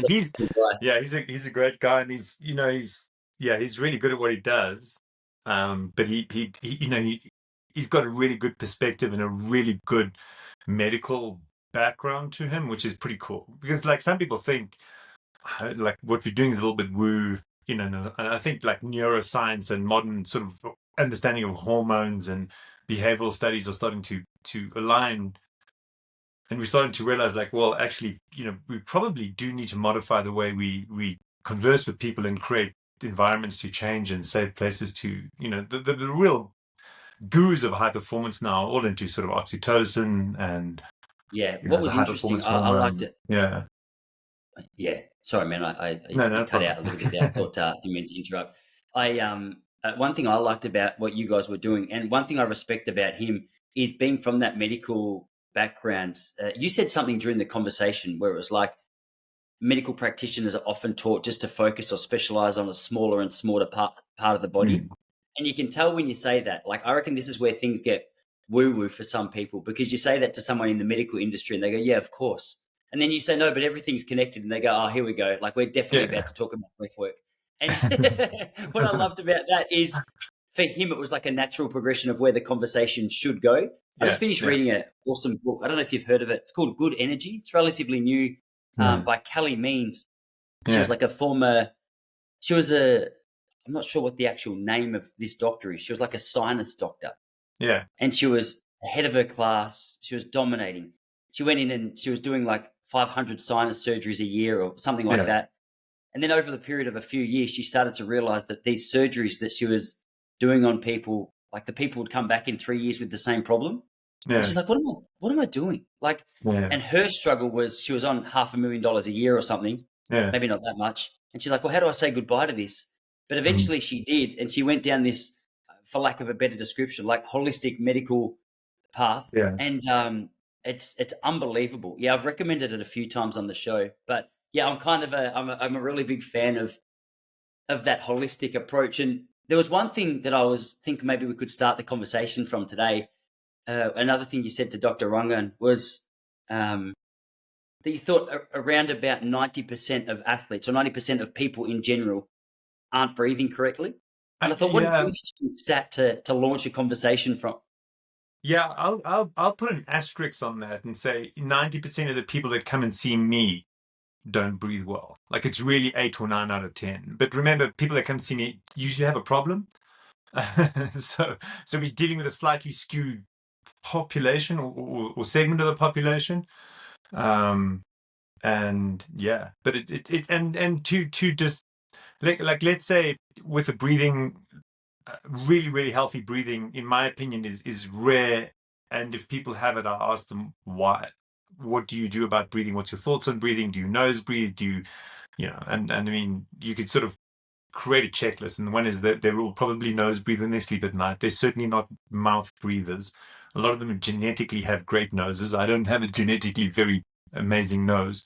he's Good guy. yeah, he's a great guy, and he's really good at what he does. But he he's got a really good perspective and a really good medical background to him, which is pretty cool. Because like some people think like what we're doing is a little bit woo, and I think like neuroscience and modern sort of understanding of hormones and behavioral studies are starting to align, and we're starting to realize like, well, actually, we probably do need to modify the way we converse with people and create environments to change and safe places to, the real gurus of high performance now are all into sort of oxytocin and Yeah, what as a was high interesting, performance I liked hormone. it. Yeah. Yeah, sorry, man. No, You no cut problem. out a little bit there. I thought didn't mean to interrupt. One thing I liked about what you guys were doing, and one thing I respect about him is being from that medical background. You said something during the conversation where it was like medical practitioners are often taught just to focus or specialize on a smaller and smaller part of the body, Mm. and you can tell when you say that. Like, I reckon this is where things get woo woo for some people because you say that to someone in the medical industry and they go, "Yeah, of course." And then you say, "No, but everything's connected." And they go, "Oh, here we go. Like, we're definitely Yeah. about to talk about breath work." And what I loved about that is for him, it was like a natural progression of where the conversation should go. I Yeah. just finished Yeah. reading an awesome book. I don't know if you've heard of it. It's called Good Energy. It's relatively new, No. by Kelly Means. She was Yeah. like a former, she was a, I'm not sure what the actual name of this doctor is. She was like a sinus doctor, Yeah. and she was ahead of her class. She was dominating. She went in and she was doing like 500 sinus surgeries a year or something like Yeah. that. And then over the period of a few years, she started to realize that these surgeries that she was doing on people, like the people would come back in 3 years with the same problem. And Yeah. she's like, what am I doing? Like, Yeah. and her struggle was she was on $500,000 a year or something, Yeah. maybe not that much. And she's like, well, how do I say goodbye to this? But Mm. eventually she did. And she went down this, for lack of a better description, like holistic medical path. Yeah. And it's unbelievable. Yeah, I've recommended it a few times on the show. But yeah, I'm a really big fan of that holistic approach. And there was one thing that I was think maybe we could start the conversation from today. Another thing you said to Dr. Rangan was um, that you thought around about 90% of athletes or 90% of people in general aren't breathing correctly. And I thought, what an Yeah. interesting stat to launch a conversation from. Yeah. I'll put an asterisk on that and say 90% of the people that come and see me don't breathe well. Like it's really 8 or 9 out of 10. But remember, people that come see me usually have a problem. So we're dealing with a slightly skewed population or segment of the population. Um, and yeah, but and to just like let's say with the breathing, really really healthy breathing, in my opinion, is rare. And if people have it, I ask them why. What do you do about breathing? What's your thoughts on breathing? Do you nose breathe? Do you, and I mean, you could sort of create a checklist. And one is that they will probably nose breathe when they sleep at night. They're certainly not mouth breathers. A lot of them genetically have great noses. I don't have a genetically very amazing nose.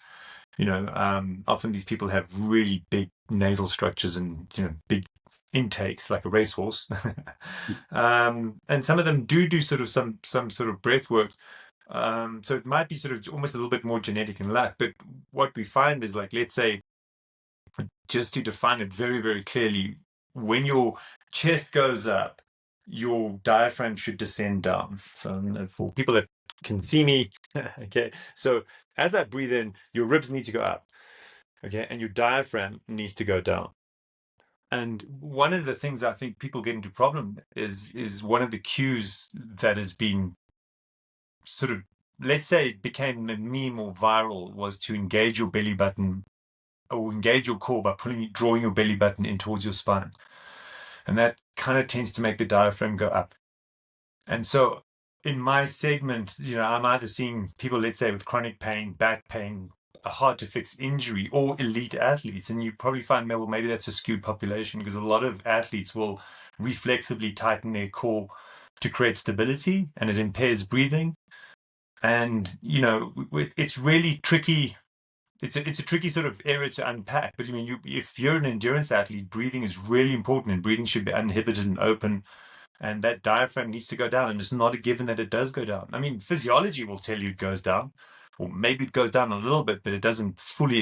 Often these people have really big nasal structures and big intakes like a racehorse. And some of them do sort of some sort of breath work. So it might be sort of almost a little bit more genetic and luck. But what we find is, like, let's say, just to define it very, very clearly, when your chest goes up, your diaphragm should descend down. So for people that can see me, okay, so as I breathe in, your ribs need to go up, okay, and your diaphragm needs to go down. And one of the things I think people get into problem is one of the cues that has been sort of, let's say, it became a meme or viral, was to engage your belly button or engage your core by drawing your belly button in towards your spine. And that kind of tends to make the diaphragm go up. And so in my segment, I'm either seeing people, let's say, with chronic pain, back pain, a hard to fix injury, or elite athletes. And you probably find, well, maybe that's a skewed population, because a lot of athletes will reflexively tighten their core to create stability, and it impairs breathing. And, it's really tricky. It's a tricky sort of area to unpack. But I mean, if you're an endurance athlete, breathing is really important, and breathing should be uninhibited and open. And that diaphragm needs to go down, and it's not a given that it does go down. I mean, physiology will tell you it goes down, or maybe it goes down a little bit, but it doesn't fully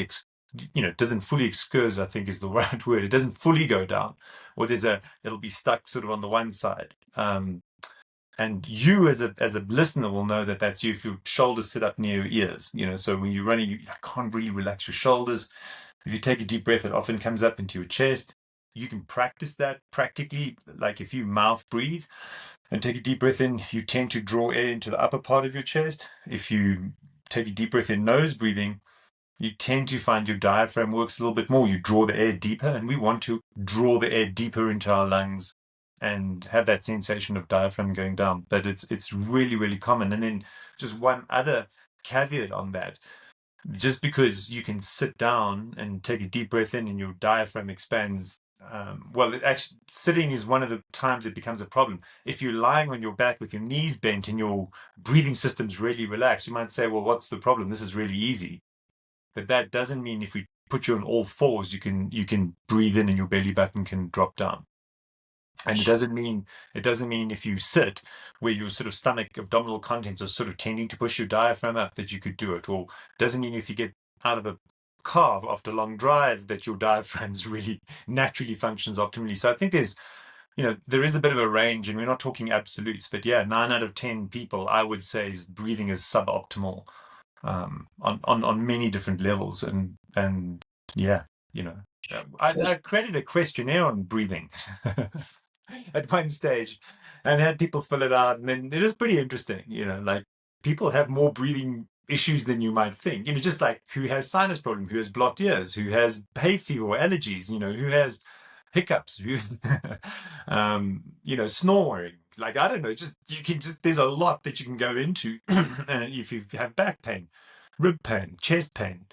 doesn't fully excurse, I think is the right word. It doesn't fully go down, or it'll be stuck sort of on the one side. And you as a listener will know that that's you if your shoulders sit up near your ears. So when you're running, you can't really relax your shoulders. If you take a deep breath, it often comes up into your chest. You can practice that practically, like if you mouth breathe and take a deep breath in, you tend to draw air into the upper part of your chest. If you take a deep breath in nose breathing, you tend to find your diaphragm works a little bit more. You draw the air deeper, and we want to draw the air deeper into our lungs and have that sensation of diaphragm going down. But it's really, really common. And then just one other caveat on that. Just because you can sit down and take a deep breath in and your diaphragm expands, actually, sitting is one of the times it becomes a problem. If you're lying on your back with your knees bent and your breathing system's really relaxed, you might say, well, what's the problem? This is really easy. But that doesn't mean if we put you on all fours, you can breathe in and your belly button can drop down. And it doesn't mean if you sit where your sort of stomach abdominal contents are sort of tending to push your diaphragm up that you could do it. Or doesn't mean if you get out of a car after a long drive that your diaphragms really naturally functions optimally. So I think there is a bit of a range, and we're not talking absolutes, but yeah, 9 out of 10 people I would say is breathing is suboptimal on many different levels. And yeah, I created a questionnaire on breathing at one stage and had people fill it out, and then it is pretty interesting. Like people have more breathing issues than you might think. Just like who has sinus problem, who has blocked ears, who has hay fever or allergies, who has hiccups, who snoring. Like I don't know, there's a lot that you can go into if you have back pain, rib pain, chest pain,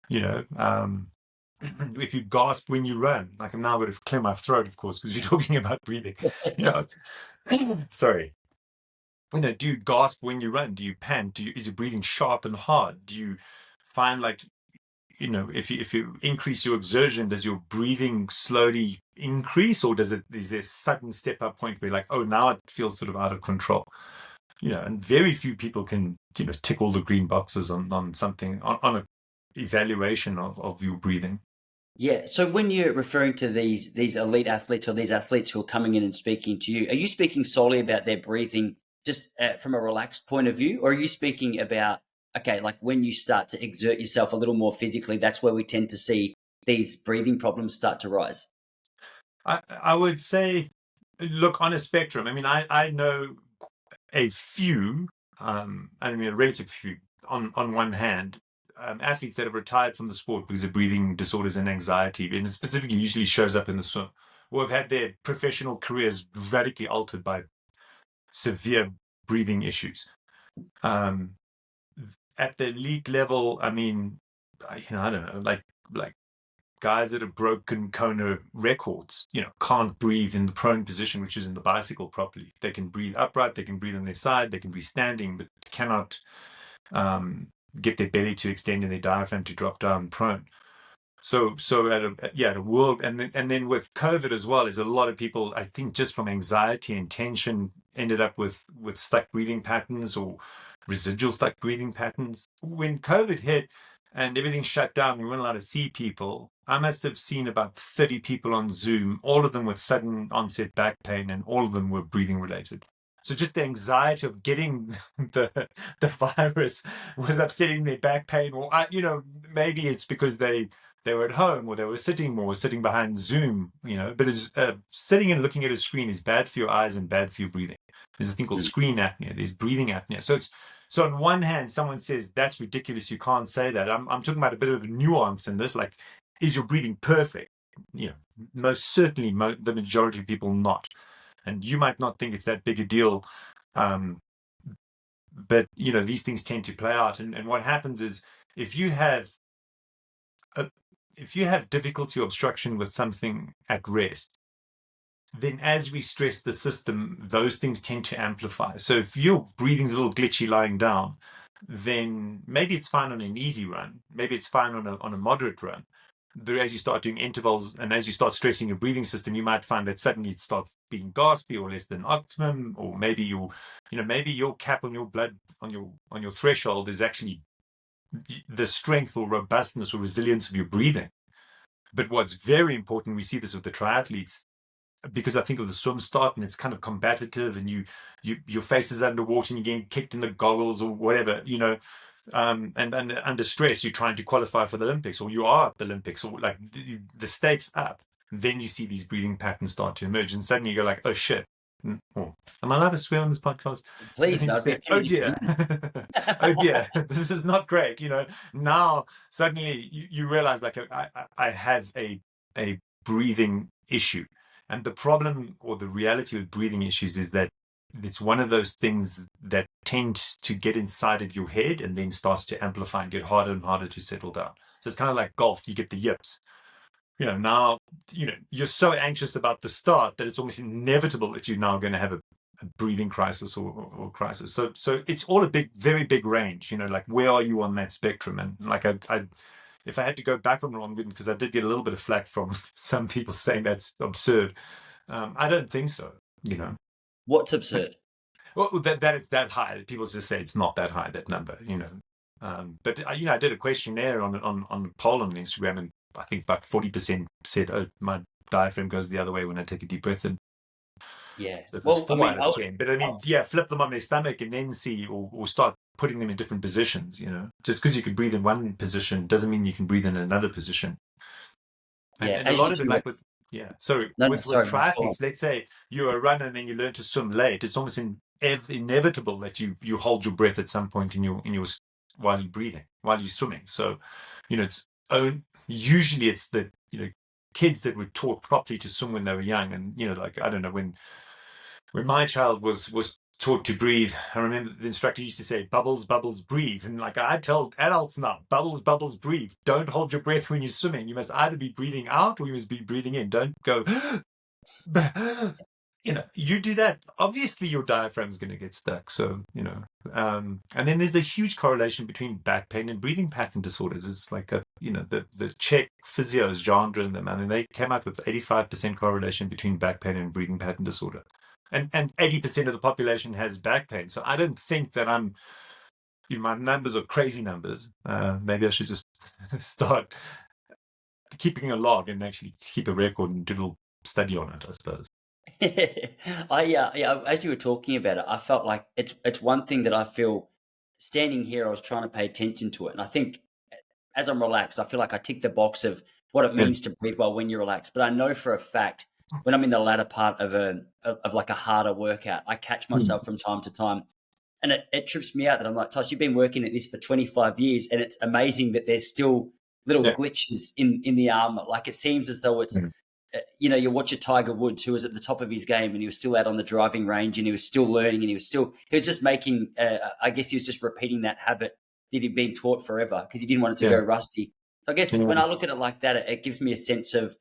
you know, um, if you gasp when you run. Like I'm now going to clear my throat, of course, because you're talking about breathing. You know, sorry. Do you gasp when you run? Do you pant? Is your breathing sharp and hard? Do you find like if you increase your exertion, does your breathing slowly increase, or is there a sudden step up point where like, oh, now it feels sort of out of control? And very few people can tick all the green boxes on something on a evaluation of your breathing. Yeah. So when you're referring to these elite athletes or these athletes who are coming in and speaking to you, are you speaking solely about their breathing just from a relaxed point of view, or are you speaking about okay, like when you start to exert yourself a little more physically, that's where we tend to see these breathing problems start to rise? I would say, look, on a spectrum. I mean, I know a few, I mean, a relative few, on one hand, athletes that have retired from the sport because of breathing disorders and anxiety, and it specifically usually shows up in the swim, or have had their professional careers radically altered by severe breathing issues. Um, at the elite level, I mean, I don't know, like guys that have broken Kona records, can't breathe in the prone position, which is in the bicycle properly. They can breathe upright, they can breathe on their side, they can breathe standing, but cannot get their belly to extend and their diaphragm to drop down prone. So at a world, and then with COVID as well, is a lot of people, I think, just from anxiety and tension, ended up with stuck breathing patterns or residual stuck breathing patterns. When COVID hit and everything shut down, we weren't allowed to see people. I must have seen about 30 people on Zoom, all of them with sudden onset back pain, and all of them were breathing related. So just the anxiety of getting the virus was upsetting their back pain, or maybe it's because they were at home or they were sitting more, sitting behind Zoom, but sitting and looking at a screen is bad for your eyes and bad for your breathing. There's a thing called screen apnea. There's breathing apnea. So on one hand, someone says, that's ridiculous. You can't say that. I'm talking about a bit of a nuance in this. Like, is your breathing perfect? Most certainly the majority of people not. And you might not think it's that big a deal. But, these things tend to play out. And what happens is if you have difficulty or obstruction with something at rest, then as we stress the system, those things tend to amplify. So if your breathing's a little glitchy lying down, then maybe it's fine on an easy run. Maybe it's fine on a moderate run. But as you start doing intervals and as you start stressing your breathing system, you might find that suddenly it starts being gaspy or less than optimum, or maybe maybe your cap on your blood on your threshold is actually the strength or robustness or resilience of your breathing. But what's very important, we see this with the triathletes, because I think of the swim start and it's kind of combative, and your face is underwater and you're getting kicked in the goggles or whatever, and under stress, you're trying to qualify for the Olympics, or you are at the Olympics, or like the stakes up. Then you see these breathing patterns start to emerge, and suddenly you go like, "Oh shit!" Oh, am I allowed to swear on this podcast? I Please, think man, you I'd be say, "Oh offended if you dear, oh didn't. dear, this is not great." Now suddenly you realize like I have a breathing issue, and the problem or the reality with breathing issues is that it's one of those things that tends to get inside of your head and then starts to amplify and get harder and harder to settle down. So it's kind of like golf, you get the yips. Now, you're so anxious about the start that it's almost inevitable that you're now going to have a breathing crisis or crisis. So it's all a very big range, like where are you on that spectrum? And like if I had to go back on wrong, because I did get a little bit of flack from some people saying that's absurd. I don't think so, What's absurd? well, that it's that high. People just say it's not that high, that number, But I did a questionnaire on a poll on Instagram, and I think about 40% said, "Oh, my diaphragm goes the other way when I take a deep breath in." Yeah. So it was Well, I 4 mean, out of 10. But I mean, yeah, flip them on their stomach and then see, or start putting them in different positions. Just because you can breathe in one position doesn't mean you can breathe in another position. yeah, And a as you lot of it, mentioned, like sorry, no, with sorry, man, go on. triathletes, let's say you're a runner and then you learn to swim late, it's almost inevitable that you hold your breath at some point in your while you're breathing, while you're swimming. So, it's usually it's the kids that were taught properly to swim when they were young, and like I don't know, when my child was taught to breathe, I remember the instructor used to say, "Bubbles, bubbles, breathe." And like I tell adults now, "Bubbles, bubbles, breathe. Don't hold your breath when you're swimming. You must either be breathing out or you must be breathing in. Don't go, you do that. Obviously, your diaphragm's going to get stuck. So, and then there's a huge correlation between back pain and breathing pattern disorders. It's like, the Czech physios, Jandra and them, I mean, they came out with 85% correlation between back pain and breathing pattern disorder. And 80% of the population has back pain. So I don't think that my numbers are crazy numbers. Maybe I should just start keeping a log and actually keep a record and do a little study on it, I suppose. Yeah, as you were talking about it, I felt like it's one thing that I feel standing here, I was trying to pay attention to it. And I think as I'm relaxed, I feel like I tick the box of what it Yeah. means to breathe well when you're relaxed. But I know for a fact when I'm in the latter part of like a harder workout, I catch myself from time to time. And it trips me out that I'm like, Tosh, you've been working at this for 25 years, and it's amazing that there's still little Yeah. glitches in the armor. Like it seems as though it's, you watch a Tiger Woods who was at the top of his game and he was still out on the driving range and he was still learning and he was just making, I guess he was just repeating that habit that he'd been taught forever because he didn't want it to Yeah. go rusty. I guess when I look at it like that, it gives me a sense of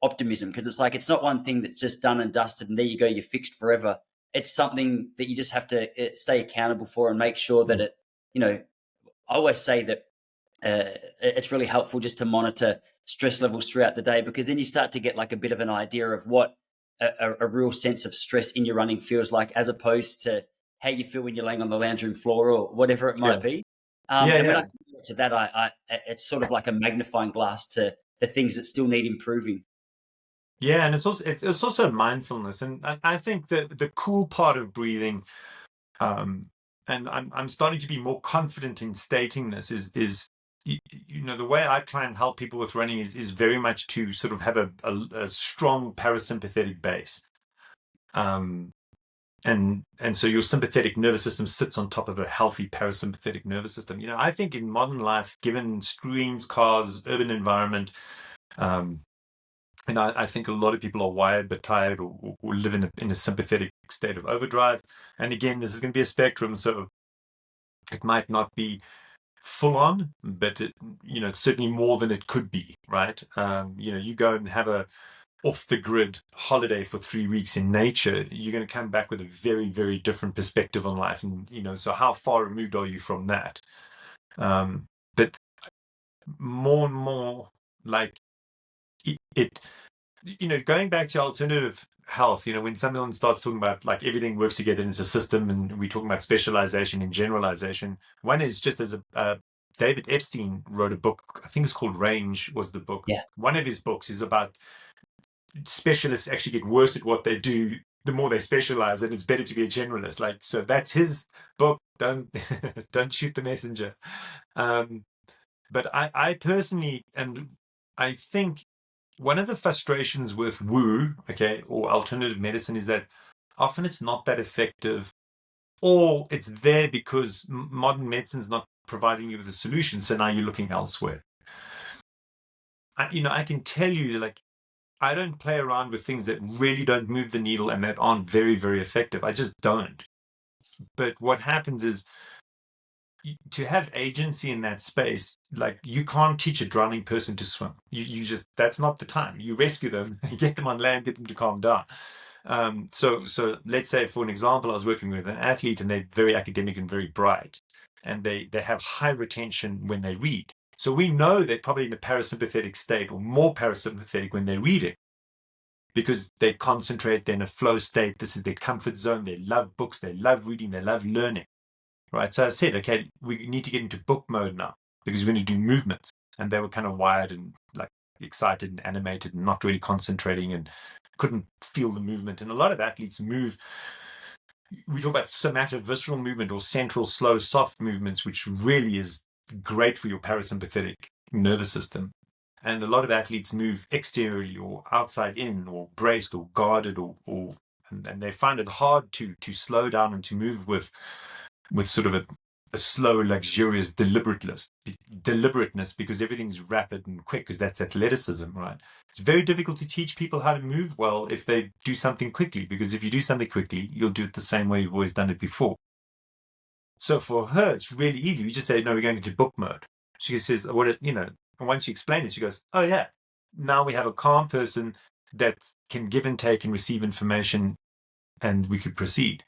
optimism because it's like it's not one thing that's just done and dusted and there you go, you're fixed forever. It's something that you just have to stay accountable for and make sure that it, I always say that it's really helpful just to monitor stress levels throughout the day because then you start to get like a bit of an idea of what a real sense of stress in your running feels like as opposed to how you feel when you're laying on the lounge room floor or whatever it might Yeah. be. Yeah. And when I Yeah. compare it to that, it's sort of like a magnifying glass to the things that still need improving. Yeah, and it's also mindfulness, and I think that the cool part of breathing, and I'm starting to be more confident in stating this is the way I try and help people with running is very much to sort of have a strong parasympathetic base, and so your sympathetic nervous system sits on top of a healthy parasympathetic nervous system. I think in modern life, given screens, cars, urban environment, and I think a lot of people are wired but tired or live in a sympathetic state of overdrive. And again, this is going to be a spectrum, so it might not be full on, but it's certainly more than it could be, right? You go and have a off the grid holiday for 3 weeks in nature, you're going to come back with a very, very different perspective on life. And, so how far removed are you from that? But more and more like it going back to alternative health, when someone starts talking about like everything works together and it's a system, and we're talking about specialization and generalization, one is just as a David Epstein wrote a book, I think it's called Range was the book. Yeah. One of his books is about specialists actually get worse at what they do the more they specialize, and it's better to be a generalist. Like, so that's his book. Don't don't shoot the messenger. But I personally, and I think one of the frustrations with woo, okay, or alternative medicine is that often it's not that effective, or it's there because modern medicine's not providing you with a solution. So now you're looking elsewhere. I can tell you, like, I don't play around with things that really don't move the needle and that aren't very, very effective. I just don't. But what happens is to have agency in that space, like you can't teach a drowning person to swim. You just, that's not the time. You rescue them, get them on land, get them to calm down. So let's say, for an example, I was working with an athlete and they're very academic and very bright, and they have high retention when they read. So we know they're probably in a parasympathetic state or more parasympathetic when they're reading, because they concentrate, they're in a flow state. This is their comfort zone. They love books, they love reading, they love learning. Right. So I said, okay, we need to get into book mode now because we're going to do movements. And they were kind of wired and like excited and animated and not really concentrating and couldn't feel the movement. And a lot of athletes move. We talk about somatovisceral movement or central slow soft movements, which really is great for your parasympathetic nervous system. And a lot of athletes move exteriorly or outside in or braced or guarded and they find it hard to slow down and to move with sort of a slow, luxurious deliberateness, because everything's rapid and quick, because that's athleticism, right? It's very difficult to teach people how to move well if they do something quickly, because if you do something quickly, you'll do it the same way you've always done it before. So for her, it's really easy. We just say, no, we're going into book mode. She says, and once you explain it, she goes, oh yeah, now we have a calm person that can give and take and receive information, and we could proceed.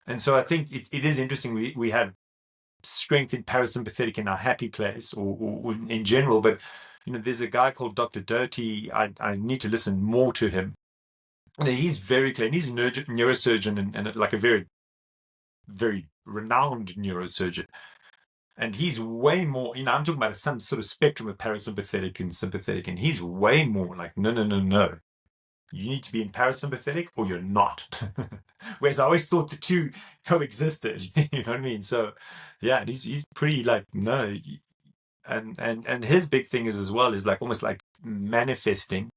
And so I think it is interesting. We have strength in parasympathetic in our happy place or in general, but there's a guy called Dr. Doty. I need to listen more to him. And he's very clear. And he's a neurosurgeon and like a very, very renowned neurosurgeon. And he's way more, I'm talking about some sort of spectrum of parasympathetic and sympathetic, and he's way more like, no, no, no, no. You need to be in parasympathetic or you're not. Whereas I always thought the two coexisted. You know what I mean? So yeah, he's pretty like, no. And his big thing is as well is like almost like manifesting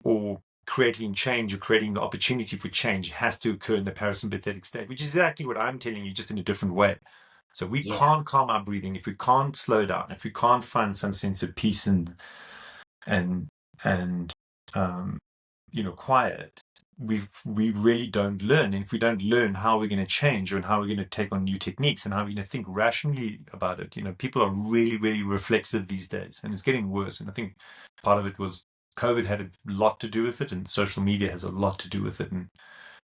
or creating change or creating the opportunity for change has to occur in the parasympathetic state, which is exactly what I'm telling you, just in a different way. So we can't calm our breathing if we can't slow down, if we can't find some sense of peace and quiet. We really don't learn. And if we don't learn, how are we going to change, and how are we going to take on new techniques, and how are we going to think rationally about it? People are really, really reflexive these days, and it's getting worse. And I think part of it was COVID had a lot to do with it, and social media has a lot to do with it.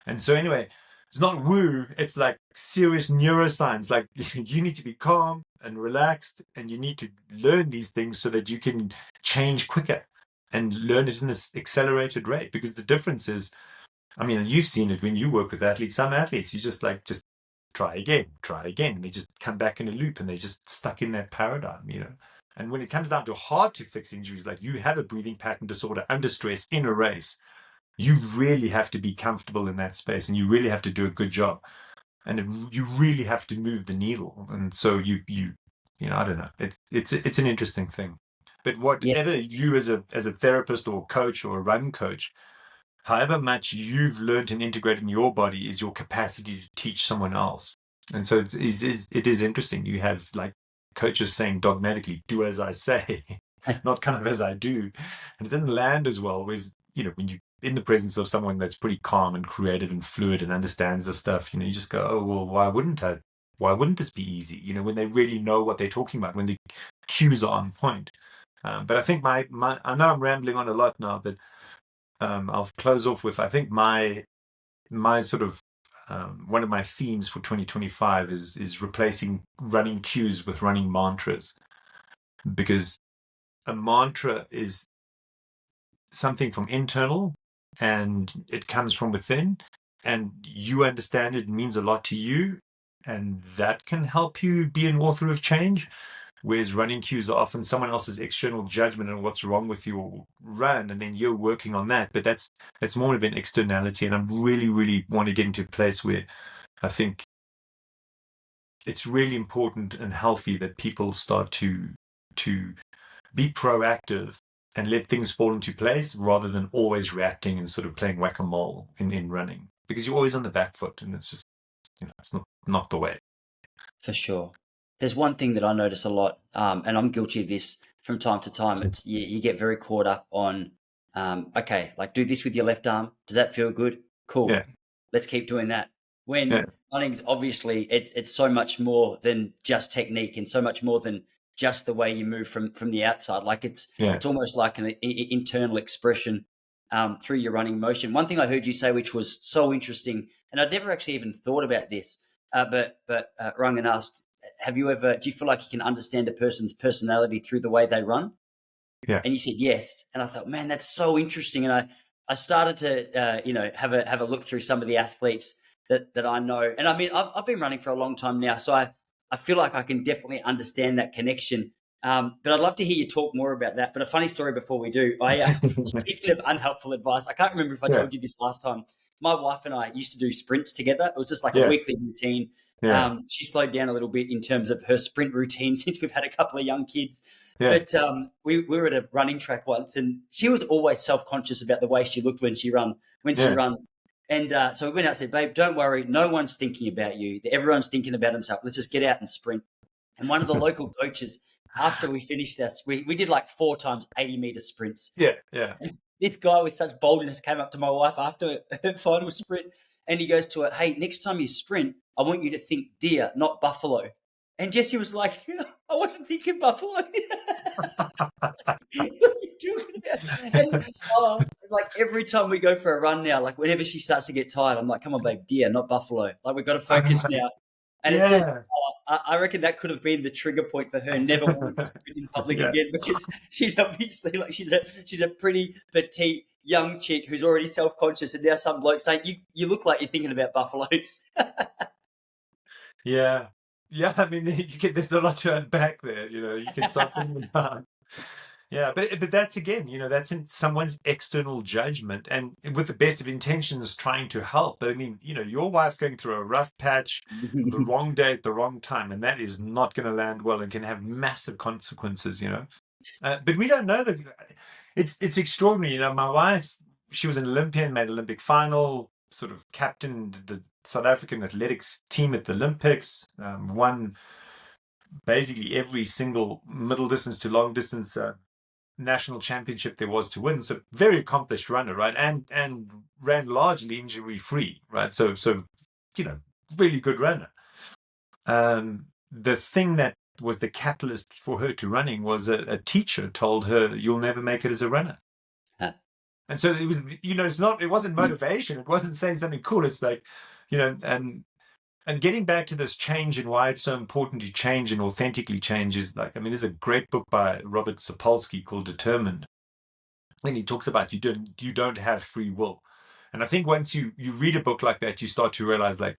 And so anyway, it's not woo, it's like serious neuroscience. Like you need to be calm and relaxed, and you need to learn these things so that you can change quicker and learn it in this accelerated rate. Because the difference is, you've seen it when you work with athletes. Some athletes, you just try again, and they just come back in a loop, and they're just stuck in that paradigm, And when it comes down to hard to fix injuries, like you have a breathing pattern disorder under stress in a race, you really have to be comfortable in that space, and you really have to do a good job, and you really have to move the needle. And so you I don't know. It's an interesting thing. But whatever you as a therapist or coach or a run coach, however much you've learned and integrated in your body is your capacity to teach someone else. And so it is interesting. You have like coaches saying dogmatically, do as I say, not kind of as I do. And it doesn't land as well with, when you in the presence of someone that's pretty calm and creative and fluid and understands the stuff, you just go, oh, well, why wouldn't I? Why wouldn't this be easy? When they really know what they're talking about, when the cues are on point. But I think I know I'm rambling on a lot now, but I'll close off with, I think my sort of one of my themes for 2025 is replacing running cues with running mantras, because a mantra is something from internal and it comes from within, and you understand it means a lot to you, and that can help you be an author of change. Whereas running cues are often someone else's external judgment on what's wrong with your run, and then you're working on that. But that's more of an externality, and I really want to get into a place where I think it's really important and healthy that people start to be proactive and let things fall into place rather than always reacting and sort of playing whack-a-mole in running, because you're always on the back foot, and it's just, it's not the way. For sure. There's one thing that I notice a lot, and I'm guilty of this from time to time. It's you get very caught up on, okay, like do this with your left arm. Does that feel good? Cool. Yeah, Let's keep doing that. yeah, When running's obviously it's so much more than just technique and so much more than just the way you move from the outside. Like yeah. it's almost like an internal expression through your running motion. One thing I heard you say, which was so interesting, and I'd never actually even thought about this, but Rangan asked, do you feel like you can understand a person's personality through the way they run? Yeah. And you said yes. And I thought, man, that's so interesting. And I started to, have a look through some of the athletes that I know. And I mean, I've been running for a long time now, so I feel like I can definitely understand that connection. But I'd love to hear you talk more about that. But a funny story before we do, speaking of unhelpful advice, I can't remember if I Yeah, told you this last time. My wife and I used to do sprints together. It was just like a yeah, weekly routine. yeah, She slowed down a little bit in terms of her sprint routine since we've had a couple of young kids. yeah. But we were at a running track once, and she was always self-conscious about the way she looked when she Yeah. runs. And so we went out and said, "Babe, don't worry. No one's thinking about you. Everyone's thinking about themselves. Let's just get out and sprint." And one of the local coaches, after we finished this, we did like 4 times 80-meter sprints. Yeah, yeah. This guy with such boldness came up to my wife after her final sprint, and he goes to her, "Hey, next time you sprint, I want you to think deer, not buffalo." And Jesse was like, "I wasn't thinking buffalo." What are you doing? And like every time we go for a run now, like whenever she starts to get tired, I'm like, "Come on, babe, deer, not buffalo. Like we've got to focus now." And it's just, Yeah. I reckon that could have been the trigger point for her never wanting to sprint in public Yeah. again, because she's obviously like she's a pretty petite young chick who's already self conscious, and now some bloke saying you look like you're thinking about buffaloes. Yeah. Yeah. I mean, there's a lot to unpack there. You can start thinking about. Yeah, but that's again, that's in someone's external judgment and with the best of intentions trying to help. But I mean, your wife's going through a rough patch, the wrong day at the wrong time, and that is not going to land well and can have massive consequences. But we don't know that. It's extraordinary. My wife, she was an Olympian, made Olympic final, sort of captained the South African athletics team at the Olympics, won basically every single middle distance to long distance national championship there was to win. So very accomplished runner, right? And ran largely injury free, right? So really good runner. The thing that was the catalyst for her to running was a teacher told her, "You'll never make it as a runner." Huh. And so it was, it wasn't motivation. It wasn't saying something cool. It's like, and getting back to this change and why it's so important to change and authentically change is like, I mean, there's a great book by Robert Sapolsky called Determined. And he talks about you don't have free will. And I think once you read a book like that, you start to realize like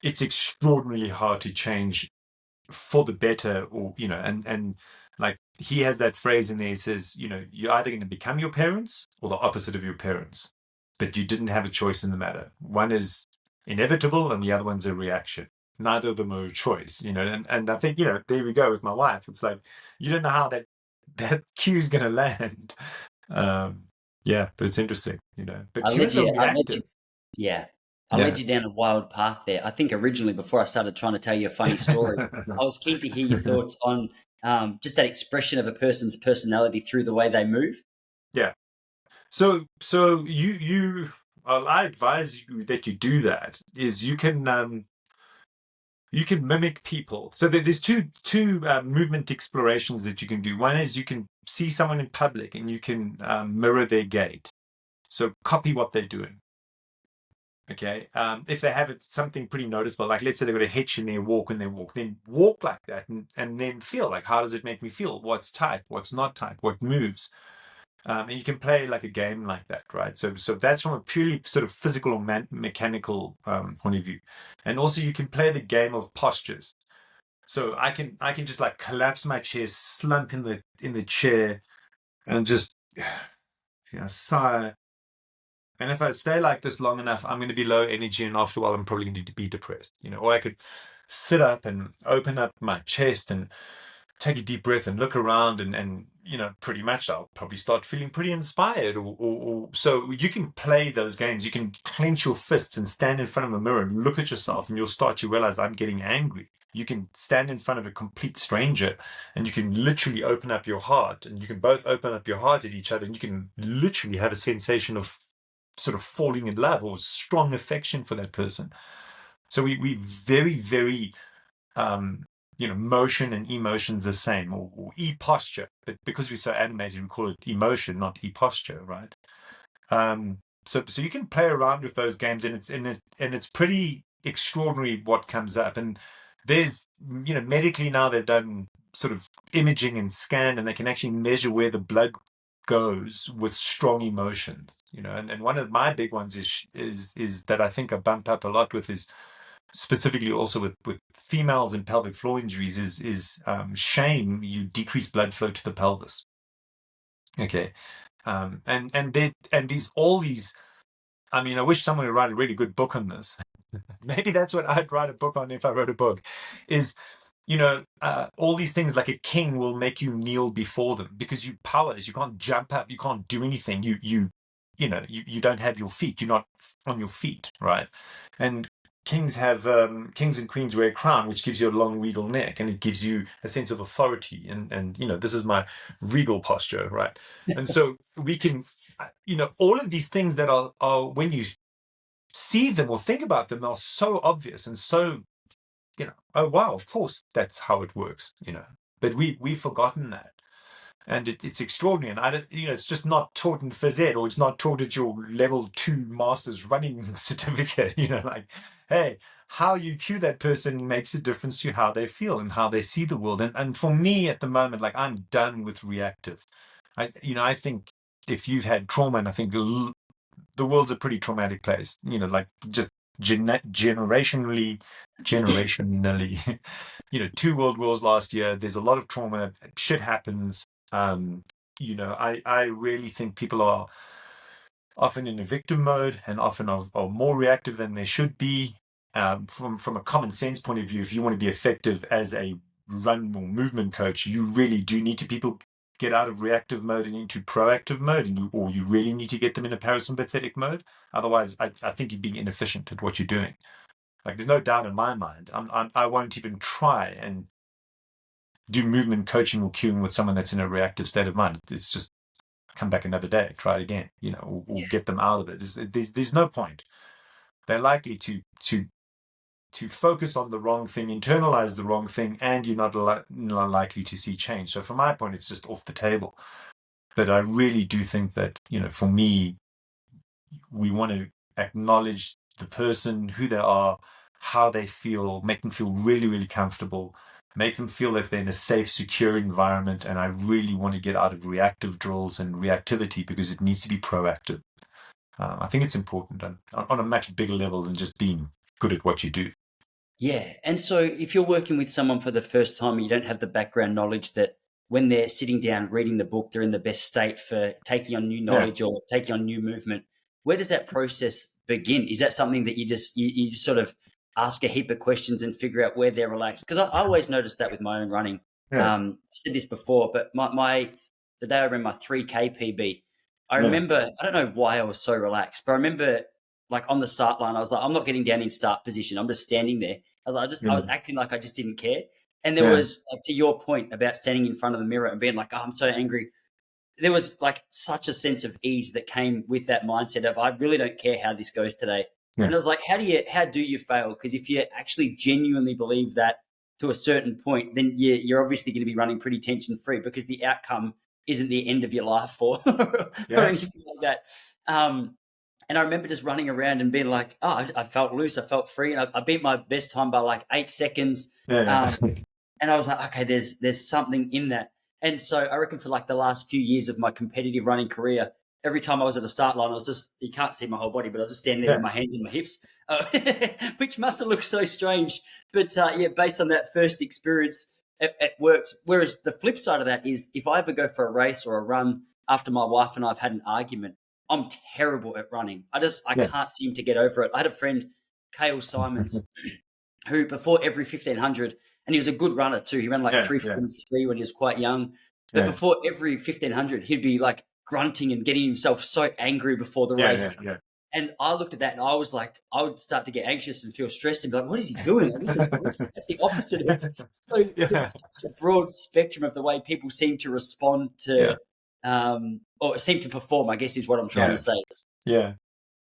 it's extraordinarily hard to change for the better, or and like he has that phrase in there. He says, you're either going to become your parents or the opposite of your parents, but you didn't have a choice in the matter. One is inevitable and the other one's a reaction. Neither of them are a choice, and I think, there we go with my wife. It's like you don't know how that cue is going to land. Yeah, but it's interesting, but I led cues are you. I led you. reactive. Yeah, I Yeah. led you down a wild path there. I think originally, before I started trying to tell you a funny story, I was keen to hear your thoughts on just that expression of a person's personality through the way they move. Yeah. So I advise you that you do that. Is you can mimic people. So there's two movement explorations that you can do. One is you can see someone in public and you can mirror their gait. So copy what they're doing. Okay. If they have something pretty noticeable, like let's say they've got a hitch in their walk when they walk, then walk like that and then feel like, how does it make me feel? What's tight? What's not tight? What moves? And you can play like a game like that, right? So that's from a purely sort of physical or mechanical point of view. And also you can play the game of postures. So I can just like collapse my chair, slump in the chair, and just sigh. And if I stay like this long enough, I'm going to be low energy, and after a while, I'm probably going to be depressed. Or I could sit up and open up my chest and take a deep breath and look around, and pretty much I'll probably start feeling pretty inspired. Or so you can play those games. You can clench your fists and stand in front of a mirror and look at yourself, and you'll start to realize I'm getting angry. You can stand in front of a complete stranger and you can literally open up your heart, and you can both open up your heart at each other, and you can literally have a sensation of sort of falling in love or strong affection for that person. So we very, very motion and emotion's the same, or e-posture, but because we're so animated, we call it emotion, not e-posture, right? So you can play around with those games, and it's pretty extraordinary what comes up. And there's medically now they've done sort of imaging and scan, and they can actually measure where the blood goes with strong emotions. And one of my big ones is that I think I bump up a lot with is specifically also with females and pelvic floor injuries is shame. You decrease blood flow to the pelvis. Okay. And these all these, I mean, I wish someone would write a really good book on this. Maybe that's what I'd write a book on if I wrote a book, is all these things. Like a king will make you kneel before them because you powerless. You can't jump up. You can't do anything. You don't have your feet. You're not on your feet, right? And kings and queens wear a crown, which gives you a long regal neck, and it gives you a sense of authority. And this is my regal posture, right? And so we can, all of these things that are when you see them or think about them are so obvious and so oh wow, of course that's how it works. But we've forgotten that. And it's extraordinary. And I don't, it's just not taught in phys ed, or it's not taught at your level 2 master's running certificate. Like, hey, how you cue that person makes a difference to how they feel and how they see the world. And for me at the moment, like, I'm done with reactive. I think if you've had trauma, and I think the world's a pretty traumatic place, like just generationally, 2 world wars last year. There's a lot of trauma. Shit happens. I really think people are often in a victim mode and often are more reactive than they should be. From a common sense point of view, if you want to be effective as a run or movement coach, you really do need to people get out of reactive mode and into proactive mode, or you really need to get them in a parasympathetic mode. Otherwise, I think you're being inefficient at what you're doing. Like, there's no doubt in my mind. I won't even try and do movement coaching or cueing with someone that's in a reactive state of mind. It's just come back another day, try it again, or get them out of it. There's no point. They're likely to focus on the wrong thing, internalize the wrong thing, and you're not likely to see change. So from my point, it's just off the table. But I really do think that, for me, we want to acknowledge the person, who they are, how they feel, make them feel really, really comfortable, make them feel like they're in a safe, secure environment. And I really want to get out of reactive drills and reactivity, because it needs to be proactive. I think it's important on a much bigger level than just being good at what you do. Yeah. And so if you're working with someone for the first time and you don't have the background knowledge that when they're sitting down reading the book, they're in the best state for taking on new Yeah. knowledge or taking on new movement, where does that process begin? Is that something that you just sort of ask a heap of questions and figure out where they're relaxed? Because I always noticed that with my own running. Yeah. I've said this before, but the day I ran my 3K PB, I Yeah. remember, I don't know why I was so relaxed, but I remember like on the start line, I was like, I'm not getting down in start position. I'm just standing there. I was acting like I just didn't care. And there Yeah. was, like, to your point about standing in front of the mirror and being like, oh, I'm so angry. There was like such a sense of ease that came with that mindset of, I really don't care how this goes today. Yeah. And it was like, how do you fail? Because if you actually genuinely believe that to a certain point, then you're obviously going to be running pretty tension free, because the outcome isn't the end of your life or Yeah. anything like that. And I remember just running around and being like, oh, I felt loose, I felt free, and I beat my best time by like 8 seconds. Yeah. And I was like, okay, there's something in that. And so I reckon for like the last few years of my competitive running career, every time I was at the start line, I was just, you can't see my whole body, but I was just standing there with my hands on my hips, which must have looked so strange. But yeah, based on that first experience, it worked. Whereas the flip side of that is if I ever go for a race or a run after my wife and I have had an argument, I'm terrible at running. I Yeah. can't seem to get over it. I had a friend, Cale Simons, who before every 1500, and he was a good runner too. He ran like Yeah. Yeah. 3:43 when he was quite young. But Yeah. before every 1500, he'd be like grunting and getting himself so angry before the Yeah. Yeah. race. Yeah. And I looked at that and I was like, I would start to get anxious and feel stressed and be like, what is he doing? Like, this is bullshit. That's the opposite of. So Yeah. it's such a broad spectrum of the way people seem to respond Yeah. to, or seem to perform, I guess is what I'm trying to Yeah. say.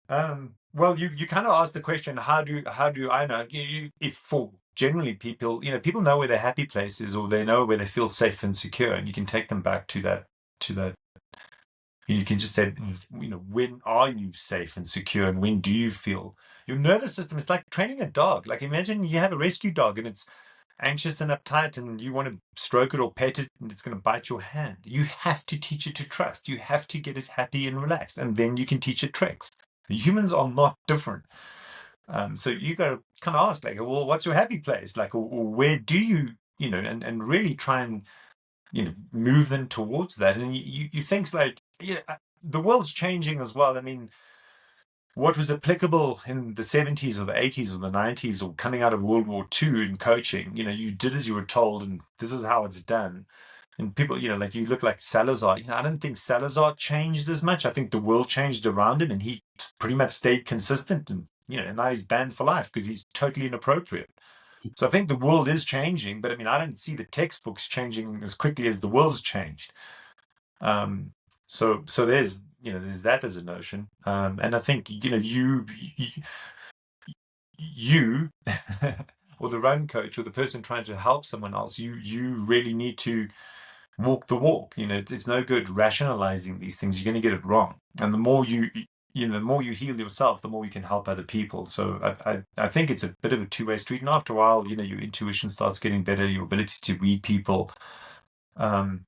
Yeah. Well, you kind of asked the question, how do I know? If for generally people, people know where their happy place is, or they know where they feel safe and secure, and you can take them back to that. You can just say, when are you safe and secure, and when do you feel your nervous system? It's like training a dog. Like imagine you have a rescue dog and it's anxious and uptight, and you want to stroke it or pet it, and it's going to bite your hand. You have to teach it to trust. You have to get it happy and relaxed, and then you can teach it tricks. Humans are not different. So you got to kind of ask, like, well, what's your happy place? Like, or where do you, and really try and, move them towards that. And you think like, the world's changing as well. I mean, what was applicable in the 70s or the 80s or the 90s or coming out of World War II in coaching, you did as you were told, and this is how it's done. And people, like you look like Salazar. I don't think Salazar changed as much. I think the world changed around him, and he pretty much stayed consistent. And and now he's banned for life because he's totally inappropriate. So I think the world is changing, but I mean, I don't see the textbooks changing as quickly as the world's changed. So there's that as a notion, and I think you or the run coach or the person trying to help someone else, you really need to walk the walk. It's no good rationalizing these things. You're going to get it wrong, and the more the more you heal yourself, the more you can help other people. So I think it's a bit of a two-way street, and after a while, your intuition starts getting better, your ability to read people. I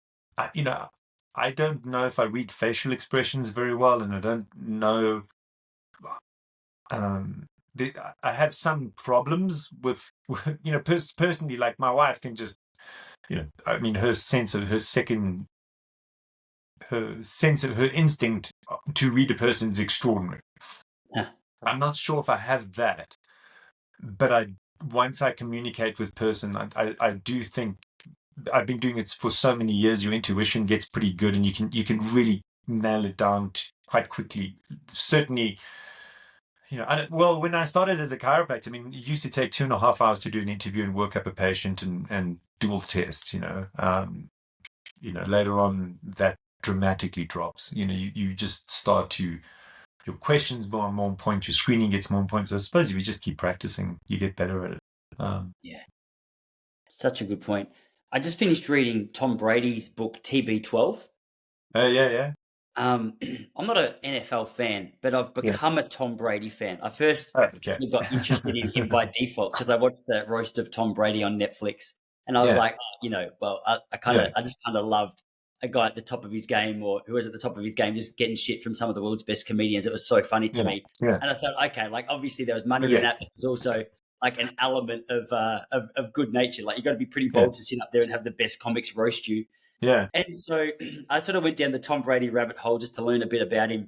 don't know if I read facial expressions very well, and I don't know. I have some problems with, personally, like my wife can just, I mean, her sense of her instinct to read a person is extraordinary. I'm not sure if I have that, but once I communicate with person, I do think I've been doing it for so many years. Your intuition gets pretty good, and you can really nail it down quite quickly. Certainly, when I started as a chiropractor, I mean, it used to take 2.5 hours to do an interview and work up a patient and do all the tests. Later on that dramatically drops. You just start to, your questions more and more on point, your screening gets more on point. So I suppose if you just keep practicing, you get better at it. Yeah, such a good point. I just finished reading Tom Brady's book TB12. Yeah. I'm not an NFL fan, but I've Yeah. become a Tom Brady fan. I first Oh, okay. sort of got interested in him by default because I watched the roast of Tom Brady on Netflix, and I was Yeah. like, well, I just kind of loved a guy at the top of his game, or who was at the top of his game, just getting shit from some of the world's best comedians. It was so funny to me, Yeah. and I thought, okay, like obviously there was money Yeah. in that, but there's also like an element of good nature. Like you got to be pretty Yeah. bold to sit up there and have the best comics roast you. Yeah. And so I sort of went down the Tom Brady rabbit hole just to learn a bit about him.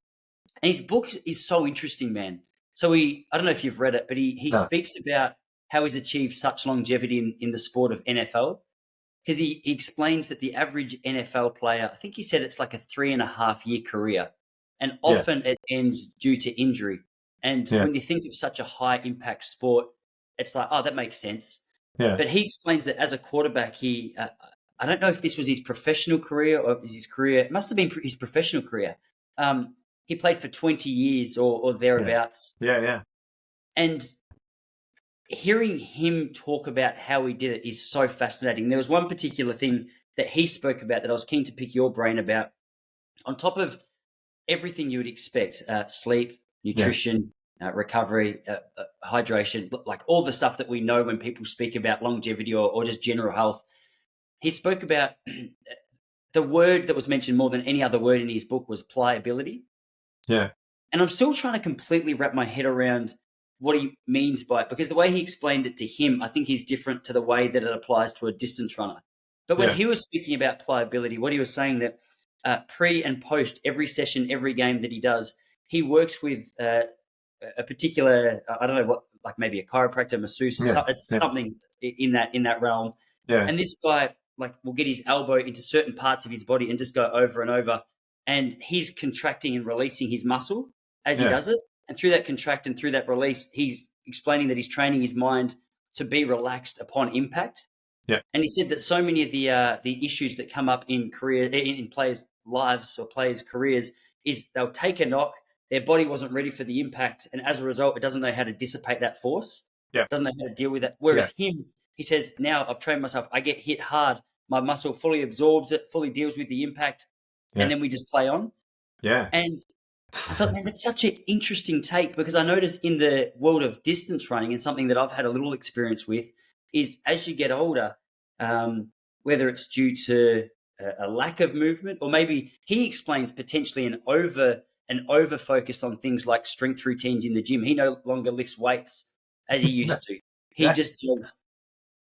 And his book is so interesting, man. So I don't know if you've read it, but he No. speaks about how he's achieved such longevity in the sport of NFL. Because he explains that the average NFL player, I think he said it's like a 3.5-year career. And Yeah. often it ends due to injury. And Yeah. when you think of such a high impact sport, it's like, oh, that makes sense. Yeah. But he explains that as a quarterback, I don't know if this was his professional career or his career. It must have been his professional career. He played for 20 years or thereabouts. Yeah. And hearing him talk about how he did it is so fascinating. There was one particular thing that he spoke about that I was keen to pick your brain about. On top of everything you would expect, sleep, nutrition, recovery, hydration, like all the stuff that we know when people speak about longevity or just general health. He spoke about the word that was mentioned more than any other word in his book was pliability. Yeah. And I'm still trying to completely wrap my head around what he means by it, because the way he explained it to him, I think is different to the way that it applies to a distance runner. But when Yeah. he was speaking about pliability, what he was saying that pre and post every session, every game that he does, he works with a particular, I don't know what, like maybe a chiropractor, masseuse, Yeah. it's Yeah. something in that realm. Yeah. And this guy like will get his elbow into certain parts of his body and just go over and over, and he's contracting and releasing his muscle as he Yeah. does it. And through that contract and through that release, he's explaining that he's training his mind to be relaxed upon impact. Yeah. And he said that so many of the issues that come up in players' lives or players' careers is they'll take a knock, their body wasn't ready for the impact, and as a result, it doesn't know how to dissipate that force, Yeah. doesn't know how to deal with it. Yeah. Whereas him, he says, now I've trained myself, I get hit hard, my muscle fully absorbs it, fully deals with the impact, and Yeah. then we just play on. Yeah. And I thought, man, that's such an interesting take, because I noticed in the world of distance running, and something that I've had a little experience with, is as you get older, whether it's due to a lack of movement, or maybe he explains potentially an over focus on things like strength routines in the gym. He no longer lifts weights as he used to. He Yeah. just does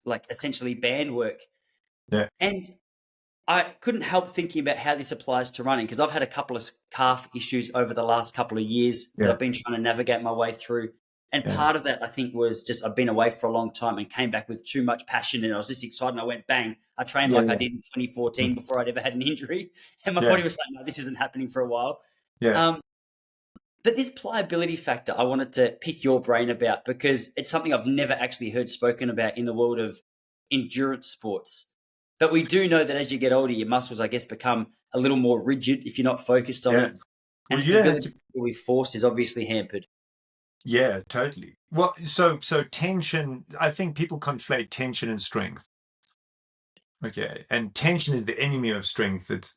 like essentially band work. Yeah. And I couldn't help thinking about how this applies to running, because I've had a couple of calf issues over the last couple of years that Yeah. I've been trying to navigate my way through. And Yeah. part of that, I think, was just I've been away for a long time and came back with too much passion, and I was just excited. And I went bang. I trained Yeah. like I Yeah. did in 2014 before I'd ever had an injury, and my Yeah. body was like, "No, this isn't happening for a while." Yeah. Um, but this pliability factor, I wanted to pick your brain about, because it's something I've never actually heard spoken about in the world of endurance sports. But we do know that as you get older, your muscles, I guess, become a little more rigid if you're not focused on Yeah. it, and Well, its you don't have ability to. to deal with force is obviously hampered. Yeah, totally. Well, so tension, I think people conflate tension and strength. Okay. And tension is the enemy of strength. It's,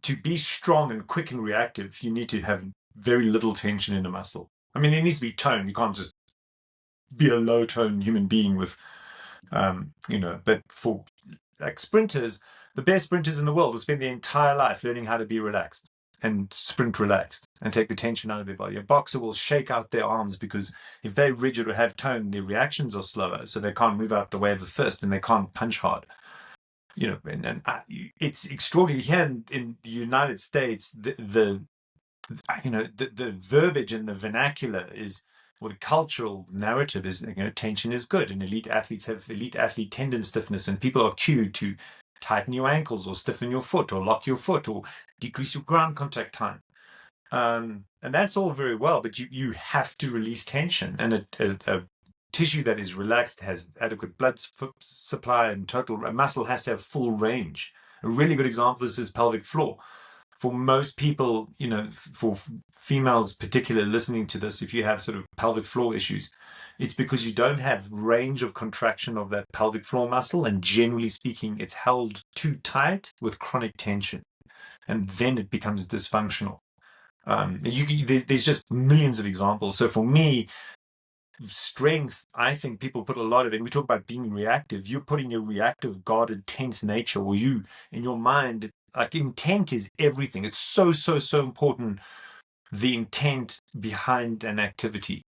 to be strong and quick and reactive, you need to have very little tension in the muscle. I mean, it needs to be tone. You can't just be a low tone human being with, but for like sprinters, the best sprinters in the world will spend their entire life learning how to be relaxed and sprint relaxed and take the tension out of their body. A boxer will shake out their arms because if they're rigid or have tone, their reactions are slower, so they can't move out the way of the fist and they can't punch hard. It's extraordinary. Here in the United States, the verbiage and the vernacular is, or the cultural narrative is, tension is good, and elite athletes have elite athlete tendon stiffness, and people are cued to tighten your ankles or stiffen your foot or lock your foot or decrease your ground contact time. And that's all very well, but you have to release tension, and a tissue that is relaxed has adequate blood supply, and total muscle has to have full range. A really good example of this is pelvic floor. For most people, for females particularly listening to this, if you have sort of pelvic floor issues, it's because you don't have range of contraction of that pelvic floor muscle, and generally speaking, it's held too tight with chronic tension, and then it becomes dysfunctional. There's just millions of examples. So for me, strength, I think people put a lot of it. We talk about being reactive. You're putting a reactive, guarded, tense nature, or you, in your mind, like intent is everything. It's so, so, so important, the intent behind an activity.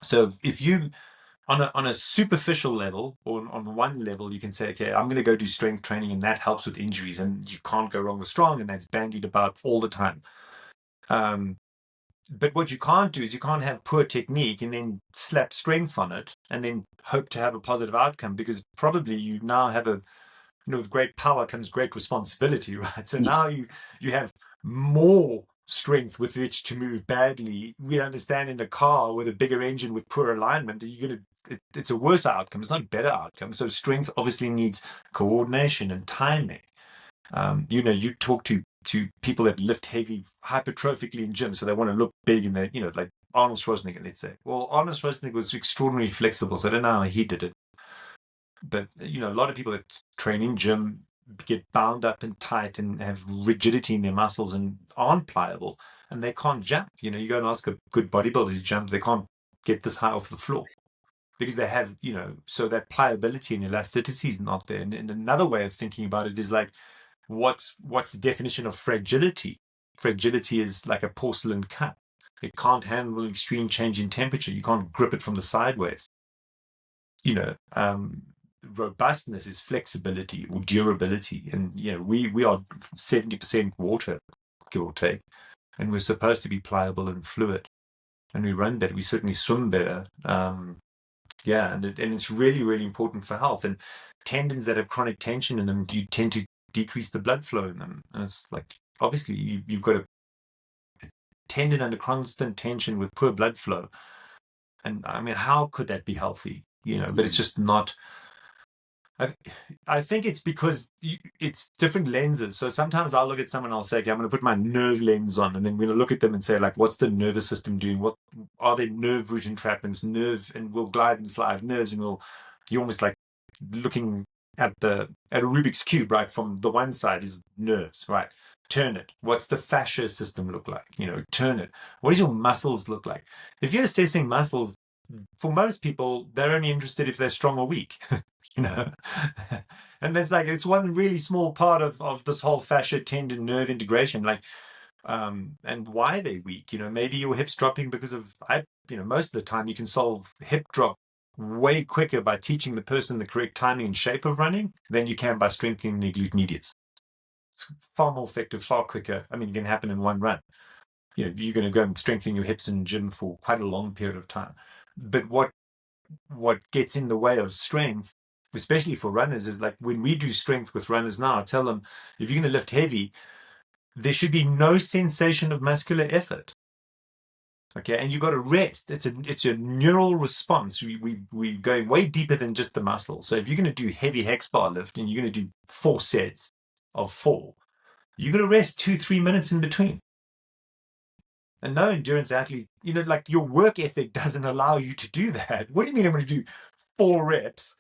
So if you, on a superficial level, or on one level, you can say, okay, I'm going to go do strength training, and that helps with injuries, and you can't go wrong with strong, and that's bandied about all the time. But what you can't do is you can't have poor technique and then slap strength on it and then hope to have a positive outcome, because probably you now have with great power comes great responsibility, right? So now you have more strength with which to move badly. We understand in a car with a bigger engine with poor alignment, it's a worse outcome. It's not a better outcome. So strength obviously needs coordination and timing. You talk to people that lift heavy hypertrophically in gyms, so they want to look big, and they, like Arnold Schwarzenegger, let's say. Well, Arnold Schwarzenegger was extraordinarily flexible, so I don't know how he did it. But, a lot of people that train in gym get bound up and tight and have rigidity in their muscles and aren't pliable, and they can't jump. You go and ask a good bodybuilder to jump, they can't get this high off the floor because they have, so that pliability and elasticity is not there. And another way of thinking about it is like, what's the definition of fragility? fragility is like a porcelain cup. It can't handle extreme change in temperature. You can't grip it from the sideways. Robustness is flexibility or durability. And, we are 70% water, give or take. And we're supposed to be pliable and fluid. And we run better. We certainly swim better. And it's really, really important for health. And tendons that have chronic tension in them, you tend to decrease the blood flow in them. And it's like, obviously, you've got a tendon under constant tension with poor blood flow. And I mean, how could that be healthy? But it's just not. I think it's because it's different lenses. So sometimes I'll look at someone and I'll say, okay, I'm going to put my nerve lens on, and then we're going to look at them and say, like, what's the nervous system doing? What are there nerve root entrapments, and we'll glide and slide nerves, and you're almost like looking at a Rubik's cube, right? From the one side is nerves, right? Turn it. What's the fascia system look like? Turn it. What does your muscles look like? If you're assessing muscles, for most people, they're only interested if they're strong or weak. And there's it's one really small part of this whole fascia tendon nerve integration, and why they're weak. Maybe your hips dropping because of most of the time you can solve hip drop way quicker by teaching the person the correct timing and shape of running than you can by strengthening the glute medius. It's far more effective, far quicker. I mean, it can happen in one run. You're going to go and strengthen your hips in the gym for quite a long period of time. But what gets in the way of strength, especially for runners, is like when we do strength with runners now, I tell them, if you're going to lift heavy, there should be no sensation of muscular effort. Okay, and you got to rest. It's a neural response. We're going way deeper than just the muscle. So if you're going to do heavy hex bar lift and you're going to do 4 sets of 4, you're going to rest 2-3 minutes in between. And no endurance athlete, like your work ethic doesn't allow you to do that. What do you mean I'm going to do 4 reps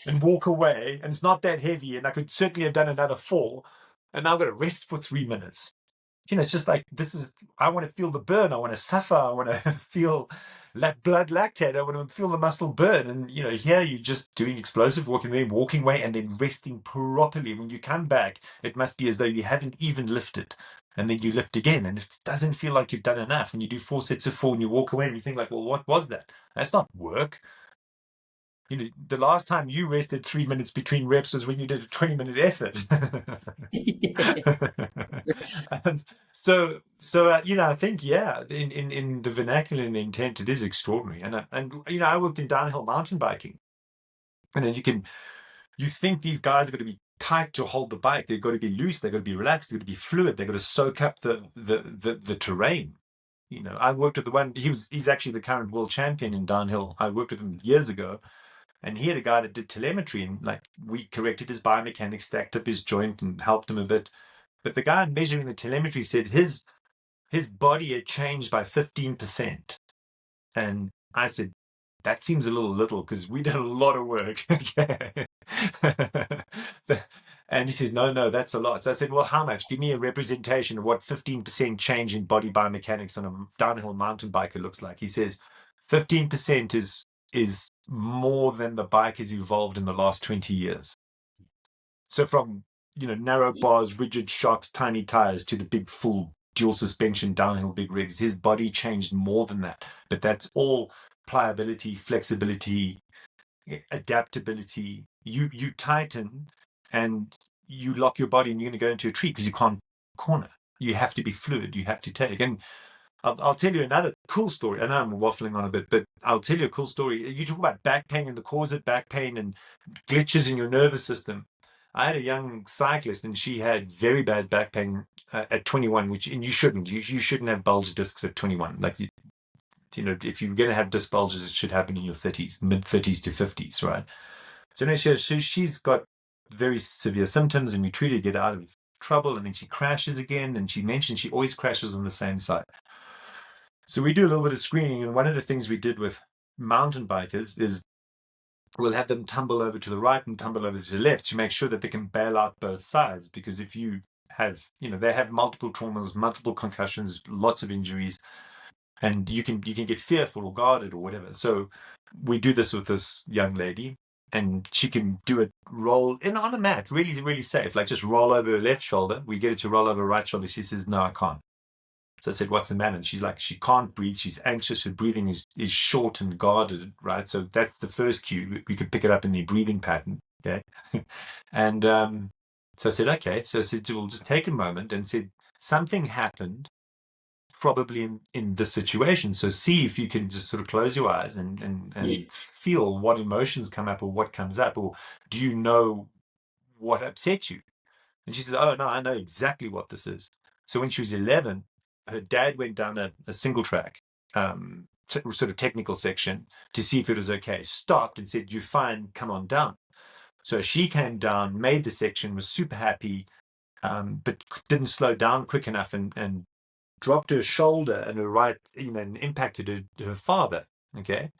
and walk away, and it's not that heavy, and I could certainly have done another 4, and now I've got to rest for 3 minutes? It's just like, I want to feel the burn. I want to suffer. I want to feel blood lactate. I want to feel the muscle burn. And, here you're just doing explosive walking, then walking away and then resting properly. When you come back, it must be as though you haven't even lifted. And then you lift again, and it doesn't feel like you've done enough. And you do 4 sets of 4 and you walk away and you think like, well, what was that? That's not work. The last time you rested 3 minutes between reps was when you did a 20-minute effort. Yes. And so I think, in the vernacular and the intent, it is extraordinary. And I worked in downhill mountain biking, and then you think these guys are going to be tight to hold the bike. They've got to be loose. They've got to be relaxed. They've got to be fluid. They've got to soak up the terrain. I worked with the one. He's actually the current world champion in downhill. I worked with him years ago. And he had a guy that did telemetry, and we corrected his biomechanics, stacked up his joint and helped him a bit. But the guy measuring the telemetry said his body had changed by 15%. And I said, that seems a little because we did a lot of work. And he says, no, that's a lot. So I said, well, how much? Give me a representation of what 15% change in body biomechanics on a downhill mountain biker looks like. He says 15% is more than the bike has evolved in the last 20 years. So from, narrow bars, rigid shocks, tiny tires, to the big full dual suspension downhill big rigs, his body changed more than that. But that's all pliability, flexibility, adaptability. You tighten and you lock your body, and you're going to go into a tree because you can't corner. You have to be fluid. You have to take. And I'll tell you another cool story. I know I'm waffling on a bit, but I'll tell you a cool story. You talk about back pain and the cause of back pain and glitches in your nervous system. I had a young cyclist, and she had very bad back pain at 21, and you shouldn't. You shouldn't have bulge discs at 21. Like, if you're going to have disc bulges, it should happen in your 30s, mid 30s to 50s, right? So no, she's got very severe symptoms, and we treat her to get out of trouble, and then she crashes again, and she mentioned she always crashes on the same side. So we do a little bit of screening, and one of the things we did with mountain bikers is we'll have them tumble over to the right and tumble over to the left to make sure that they can bail out both sides. Because if you have, they have multiple traumas, multiple concussions, lots of injuries, and you can get fearful or guarded or whatever. So we do this with this young lady, and she can do it roll in on a mat, really, really safe. Like just roll over her left shoulder. We get her to roll over her right shoulder. She says, no, I can't. So I said, what's the matter? And she's like, she can't breathe. She's anxious. Her breathing is short and guarded, right? So that's the first cue. We could pick it up in the breathing pattern. Okay. And so I said, okay. So I said, we'll just take a moment and said, something happened probably in this situation. So see if you can just sort of close your eyes and Mm. feel what emotions come up or what comes up, or do you know what upset you? And she says, oh, no, I know exactly what this is. So when she was 11, her dad went down a single track, sort of technical section to see if it was okay, stopped and said, you're fine, come on down. So she came down, made the section, was super happy, but didn't slow down quick enough and dropped her shoulder and her right, and impacted her father, okay,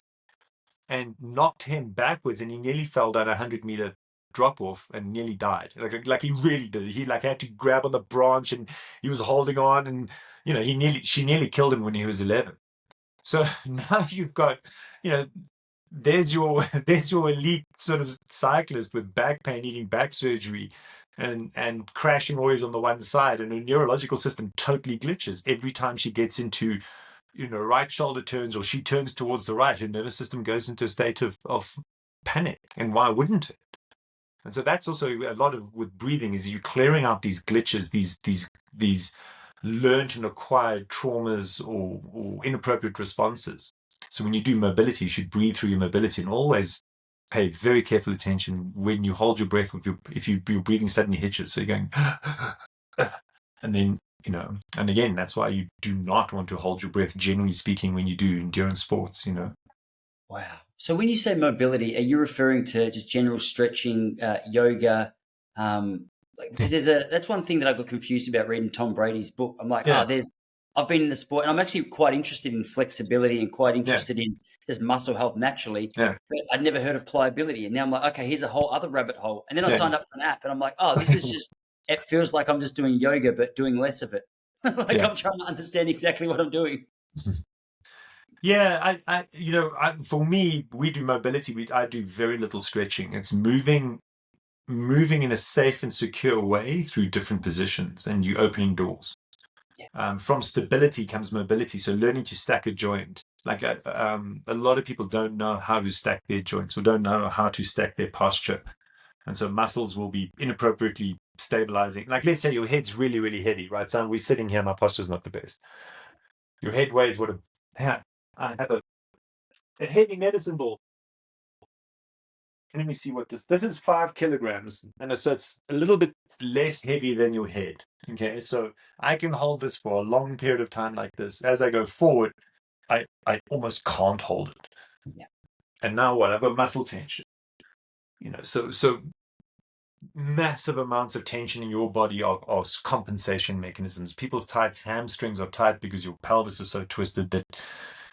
and knocked him backwards, and he nearly fell down a 100-meter drop off and nearly died. Like he really did. He like had to grab on the branch and he was holding on, and she nearly killed him when he was 11. So now you've got, you know, there's your there's your elite sort of cyclist with back pain, needing back surgery, and crashing always on the one side, and her neurological system totally glitches every time she gets into, right shoulder turns, or she turns towards the right, her nervous system goes into a state of panic. And why wouldn't it? And so that's also a lot of with breathing, is you clearing out these glitches, these learned and acquired traumas or inappropriate responses. So when you do mobility, you should breathe through your mobility, and always pay very careful attention when you hold your breath. If your breathing suddenly hitches, so you're going, and then, and again, that's why you do not want to hold your breath, generally speaking, when you do endurance sports. Wow. So when you say mobility, are you referring to just general stretching, yoga? Because that's one thing that I got confused about reading Tom Brady's book. I'm like, Yeah, I've been in the sport, and I'm actually quite interested in flexibility and quite yeah, interested in just muscle health naturally. yeah, But I'd never heard of pliability, and now I'm like, okay, here's a whole other rabbit hole. And then I yeah, signed up for an app, and I'm like, oh, this is just. It feels like I'm just doing yoga, but doing less of it. Like yeah. I'm trying to understand exactly what I'm doing. Yeah, for me, we do mobility. I do very little stretching. It's moving in a safe and secure way through different positions, and you opening doors. Yeah, From stability comes mobility. So learning to stack a joint. Like a lot of people don't know how to stack their joints, or don't know how to stack their posture, and so muscles will be inappropriately stabilizing. Like, let's say your head's really, really heavy, right? So we're sitting here, my posture's not the best. Your head weighs what I have a heavy medicine ball. Let me see what this is, 5 kilograms. And so it's a little bit less heavy than your head. Okay. So I can hold this for a long period of time like this. As I go forward, I almost can't hold it. yeah, And now what? I've got muscle tension. So massive amounts of tension in your body are compensation mechanisms. People's tight hamstrings are tight because your pelvis is so twisted that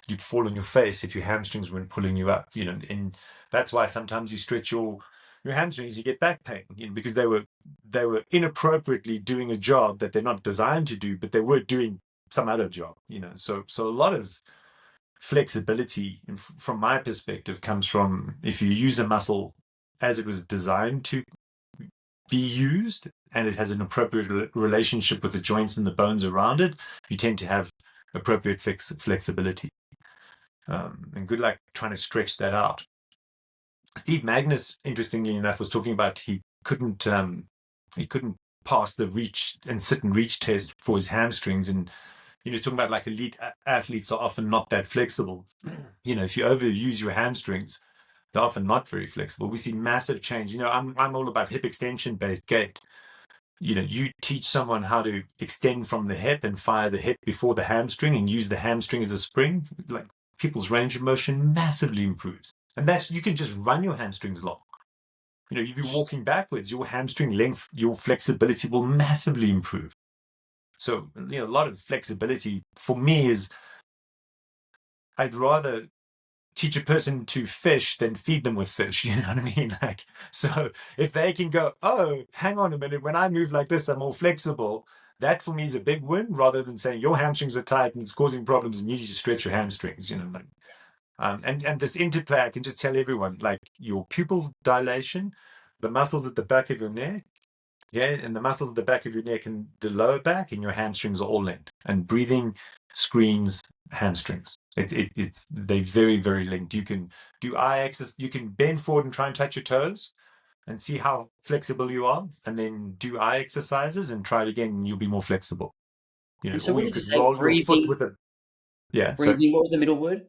you'd fall on your face if your hamstrings weren't pulling you up. And that's why sometimes you stretch your hamstrings, you get back pain, because they were inappropriately doing a job that they're not designed to do, but they were doing some other job. So a lot of flexibility, from my perspective, comes from, if you use a muscle as it was designed to be used, and it has an appropriate relationship with the joints and the bones around it, you tend to have appropriate flexibility. And good luck trying to stretch that out. Steve Magnus, interestingly enough, was talking about he couldn't pass the reach and sit and reach test for his hamstrings, and talking about, like, elite athletes are often not that flexible. If you overuse your hamstrings, they're often not very flexible. We see massive change. I'm all about hip extension based gait. You teach someone how to extend from the hip and fire the hip before the hamstring and use the hamstring as a spring, like, people's range of motion massively improves. And you can just run your hamstrings long. If you're walking backwards, your hamstring length, your flexibility will massively improve. So, a lot of flexibility for me is, I'd rather teach a person to fish than feed them with fish. You know what I mean? Like, so if they can go, oh, hang on a minute, when I move like this, I'm more flexible. That for me is a big win, rather than saying your hamstrings are tight and it's causing problems and you need to stretch your hamstrings. Like, and this interplay, I can just tell everyone, like, your pupil dilation, the muscles at the back of your neck, Yeah, and the muscles at the back of your neck and the lower back and your hamstrings are all linked. And breathing screens hamstrings. It's they're very, very linked. You can do eye exercise. You can bend forward and try and touch your toes and see how flexible you are, and then do eye exercises and try it again, and you'll be more flexible. And so, Or what you did you could say? roll your foot Breathing, with a so breathing. What was the middle word?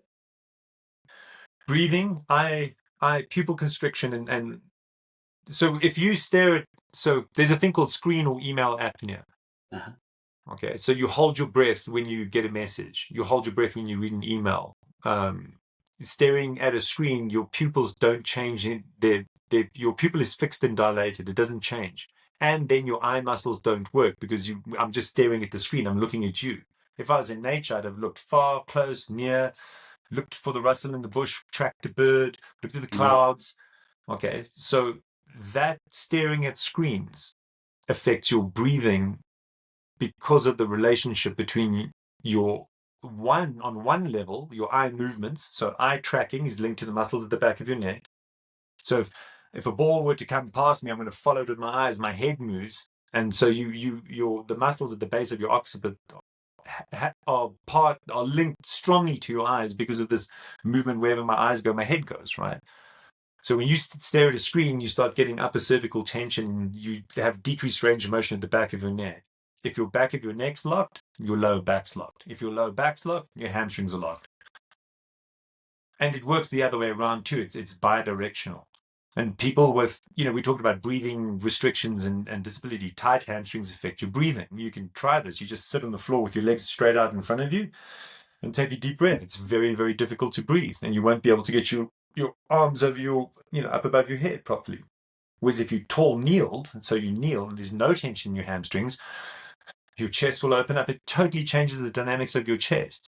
breathing, eye pupil constriction, and so if you stare at there's a thing called screen or email apnea. Uh-huh. Okay, so you hold your breath when you get a message. You hold your breath when you read an email. Um, Staring at a screen, your pupils don't change. Your pupil is fixed and dilated. It doesn't change. And then your eye muscles don't work because I'm just staring at the screen. I'm looking at you. If I was in nature, I'd have looked far, close, near, looked for the rustle in the bush, tracked a bird, looked at the Yeah, clouds. Okay, so that staring at screens affects your breathing because of the relationship between your on one level, your eye movements. So eye tracking is linked to the muscles at the back of your neck. So if a ball were to come past me, I'm going to follow it with my eyes. My head moves, and so the muscles at the base of your occiput are linked strongly to your eyes because of this movement. Wherever my eyes go, my head goes, right. So when you stare at a screen, you start getting upper cervical tension. You have decreased range of motion at the back of your neck. If your back of your neck's locked, your lower back's locked. If your lower back's locked, your hamstrings are locked. And it works the other way around too. It's bidirectional. And people with, we talked about breathing restrictions and disability. Tight hamstrings affect your breathing. You can try this. You just sit on the floor with your legs straight out in front of you and take a deep breath. It's very, very difficult to breathe, and you won't be able to get your arms over up above your head properly. Whereas if you tall kneeled, so you kneel and there's no tension in your hamstrings, your chest will open up. It totally changes the dynamics of your chest.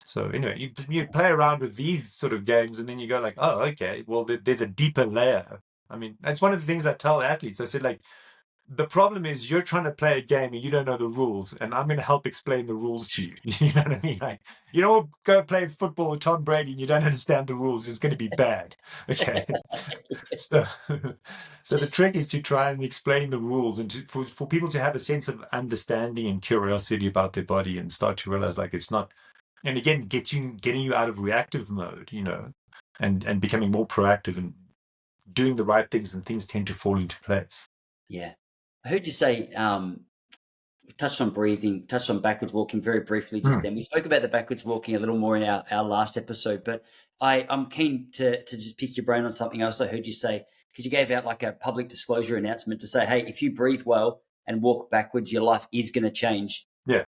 So anyway, you play around with these sort of games, and then you go like, oh, okay, well, there's a deeper layer. I mean, that's one of the things I tell athletes. I said, like, the problem is you're trying to play a game and you don't know the rules, and I'm going to help explain the rules to you. You know what I mean? Like, you don't go play football with Tom Brady and you don't understand the rules. It's going to be bad. Okay. So, so the trick is to try and explain the rules and for people to have a sense of understanding and curiosity about their body and start to realize like it's not, and again, getting you out of reactive mode, and becoming more proactive and doing the right things, and things tend to fall into place. yeah. I heard you say we touched on breathing, touched on backwards walking very briefly just Hmm. then. We spoke about the backwards walking a little more in our last episode, but I'm keen to just pick your brain on something else I heard you say, because you gave out like a public disclosure announcement to say, hey, if you breathe well and walk backwards, your life is going to change. Yeah.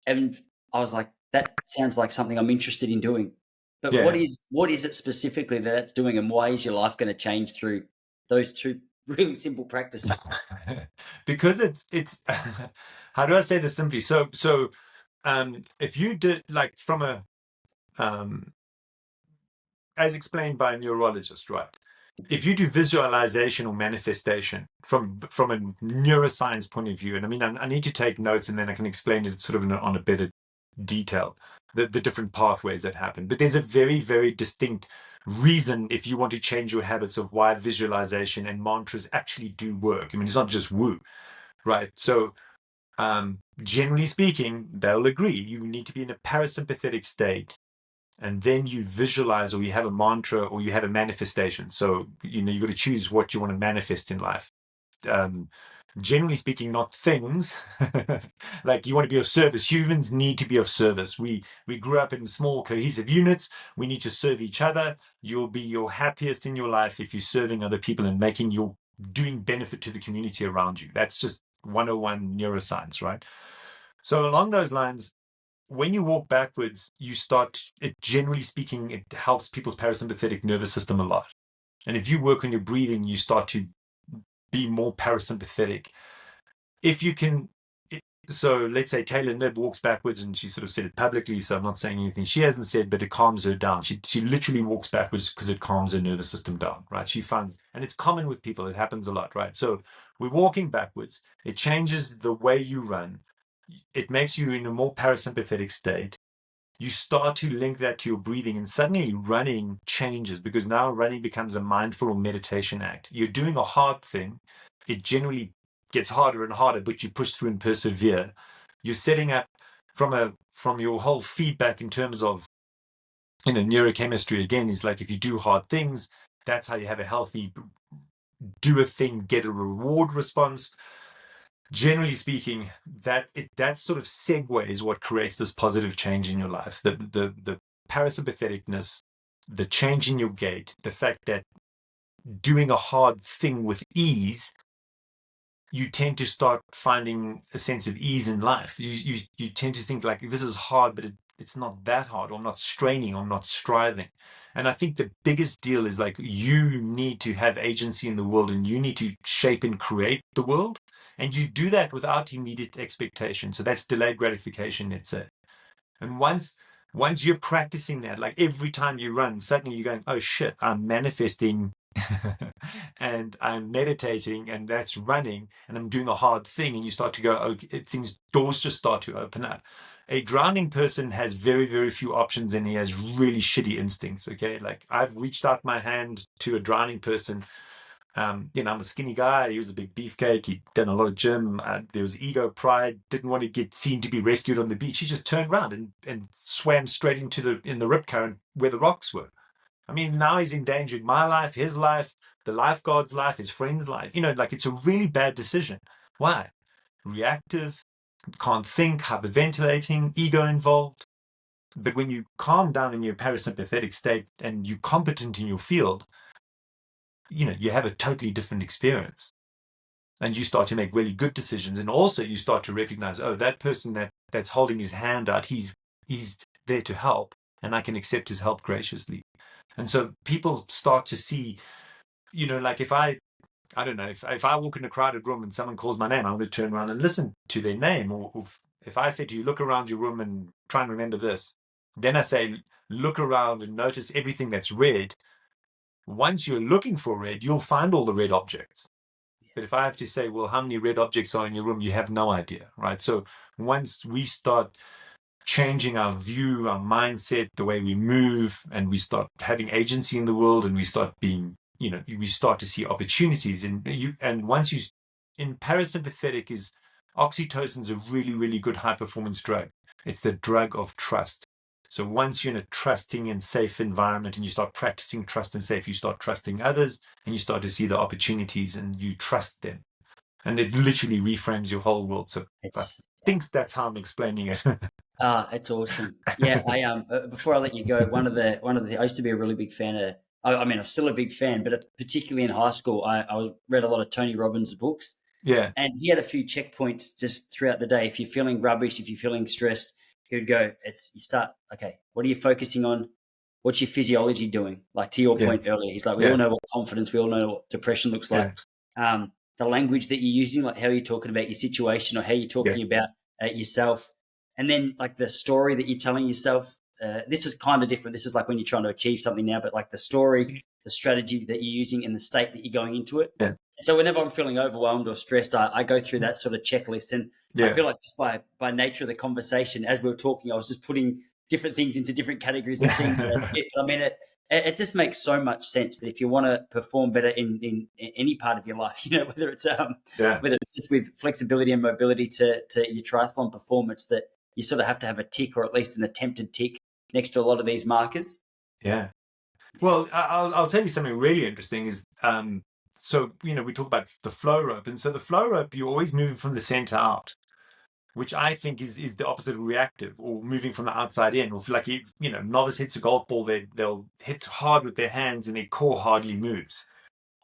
And I was like, that sounds like something I'm interested in doing. But Yeah. what is it specifically that that's doing, and why is your life going to change through those two really simple practices? Because it's how do I say this simply? So if you did like from a um as explained by a neurologist, right? If you do visualization or manifestation from a neuroscience point of view, and I mean I need to take notes and then I can explain it sort of on a better detail, the different pathways that happen. But there's a very, very distinct reason if you want to change your habits of why visualization and mantras actually do work. I mean, it's not just woo, right? So generally speaking, they'll agree you need to be in a parasympathetic state, and then you visualize or you have a mantra or you have a manifestation. So you got to choose what you want to manifest in life. Um, Generally speaking, not things. Like you want to be of service. Humans need to be of service. We grew up in small cohesive units. We need to serve each other. You'll be your happiest in your life if you're serving other people and doing benefit to the community around you. That's just 101 neuroscience, right? So along those lines, when you walk backwards, generally speaking, it helps people's parasympathetic nervous system a lot. And if you work on your breathing, you start to be more parasympathetic. If you can, so let's say Taylor Nibb walks backwards, and she sort of said it publicly, so I'm not saying anything she hasn't said, but it calms her down. She literally walks backwards because it calms her nervous system down, right? She finds, and it's common with people, it happens a lot, right? So we're walking backwards, it changes the way you run, it makes you in a more parasympathetic state. you start to link that to your breathing, and suddenly running changes, because now running becomes a mindful or meditation act. You're doing a hard thing. It generally gets harder and harder, but you push through and persevere. You're setting up from your whole feedback in terms of, neurochemistry again, is like if you do hard things, that's how you have a healthy do a thing, get a reward response. Generally speaking, that sort of segue is what creates this positive change in your life. The parasympatheticness, the change in your gait, the fact that doing a hard thing with ease, you tend to start finding a sense of ease in life. You tend to think like, this is hard, but it's not that hard, or I'm not straining, or I'm not striving. And I think the biggest deal is like, you need to have agency in the world, and you need to shape and create the world. And you do that without immediate expectation. So that's delayed gratification, let's say. And once you're practicing that, like every time you run, suddenly you're going, oh shit, I'm manifesting and I'm meditating, and that's running, and I'm doing a hard thing. And you start to go, okay, doors just start to open up. A drowning person has very, very few options, and he has really shitty instincts. Okay. Like, I've reached out my hand to a drowning person. I'm a skinny guy. He was a big beefcake. He'd done a lot of gym. There was ego, pride. Didn't want to get seen to be rescued on the beach. He just turned around and swam straight in the rip current where the rocks were. I mean, now he's endangered my life, his life, the lifeguard's life, his friend's life. Like, it's a really bad decision. Why? Reactive, can't think, hyperventilating, ego involved. But when you calm down in your parasympathetic state and you're competent in your field, you have a totally different experience, and you start to make really good decisions. And also you start to recognize, oh, that person that's holding his hand out, he's there to help, and I can accept his help graciously. And so people start to see, like, if I don't know, if I walk in a crowded room and someone calls my name, I'm going to turn around and listen to their name. Or if I say to you, look around your room and try and remember this, then I say, look around and notice everything that's red. Once you're looking for red, you'll find all the red objects. But if I have to say, well, how many red objects are in your room, you have no idea, right? So once we start changing our view, our mindset, the way we move, and we start having agency in the world, and we start being, we start to see opportunities. And once you, in parasympathetic, is oxytocin's a really, really good high performance drug. It's the drug of trust. So once you're in a trusting and safe environment, and you start practicing trust and safe, you start trusting others, and you start to see the opportunities, and you trust them. And it literally reframes your whole world. So I It's think that's how I'm explaining it. it's awesome. Yeah, I before I let you go, one of the I used to be a really big fan of. I mean, I'm still a big fan, but particularly in high school, I read a lot of Tony Robbins' books, Yeah. and he had a few checkpoints just throughout the day. If you're feeling rubbish, if you're feeling stressed, he would go, you start, okay, what are you focusing on? What's your physiology doing? Like, to your Yeah. point earlier, he's like, we all Yeah. know what confidence, we all know what depression looks like. Yeah. The language that you're using, like how you're talking about your situation, or how you're Yeah. talking about yourself. And then, like, the story that you're telling yourself. This is kind of different. This is like when you're trying to achieve something now, but like the story, the strategy that you're using, and the state that you're going into it. Yeah. And so whenever I'm feeling overwhelmed or stressed, I go through that sort of checklist. And I Yeah. feel like just by nature of the conversation, as we were talking, I was just putting different things into different categories and seeing where I fit. But I mean, it just makes so much sense that if you want to perform better in any part of your life, whether it's Yeah. just with flexibility and mobility to your triathlon performance, that you sort of have to have a tick, or at least an attempted tick, next to a lot of these markers. Yeah. Well, I'll tell you something really interesting is, so, we talk about the flow rope. And so the flow rope, you're always moving from the center out, which I think is the opposite of reactive, or moving from the outside in. Or like, novice hits a golf ball, they'll hit hard with their hands and their core hardly moves.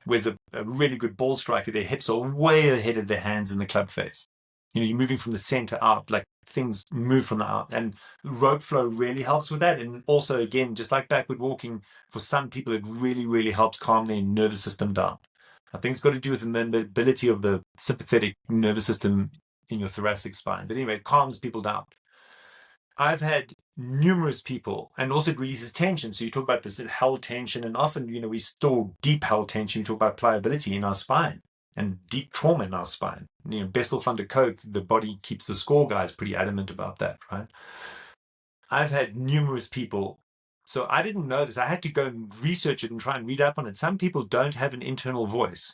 Whereas a really good ball striker, their hips are way ahead of their hands in the club face. You're moving from the center out, like things move from the out. And rope flow really helps with that. And also, again, just like backward walking, for some people, it really, really helps calm their nervous system down. I think it's got to do with the mobility of the sympathetic nervous system in your thoracic spine. But anyway, it calms people down. I've had numerous people, and also it releases tension. So you talk about this held tension, and often, we store deep held tension. You talk about pliability in our spine and deep trauma in our spine. Bessel van der Kolk, the body keeps the score guy, is pretty adamant about that, right? I've had numerous people. So I didn't know this. I had to go and research it and try and read up on it. Some people don't have an internal voice.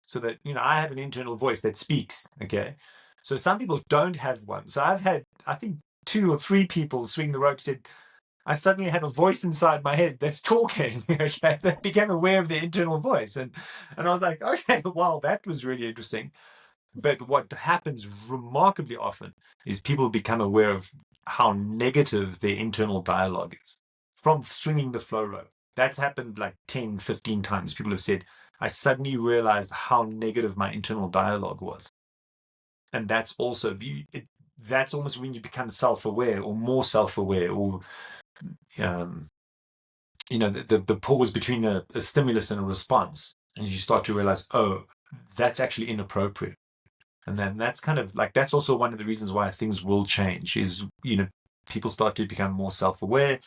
So that, I have an internal voice that speaks. Okay. So some people don't have one. So I've had, I think, 2 or 3 people swing the rope said, I suddenly have a voice inside my head that's talking. Okay. They became aware of their internal voice. And I was like, okay, wow, that was really interesting. But what happens remarkably often is people become aware of how negative their internal dialogue is from swinging the flow rope. That's happened like 10, 15 times. People have said, I suddenly realized how negative my internal dialogue was. And that's also, that's almost when you become self aware or more self aware, or, um, the pause between a stimulus and a response. And you start to realize, oh, that's actually inappropriate. And then that's kind of like, that's also one of the reasons why things will change is, people start to become more self-aware,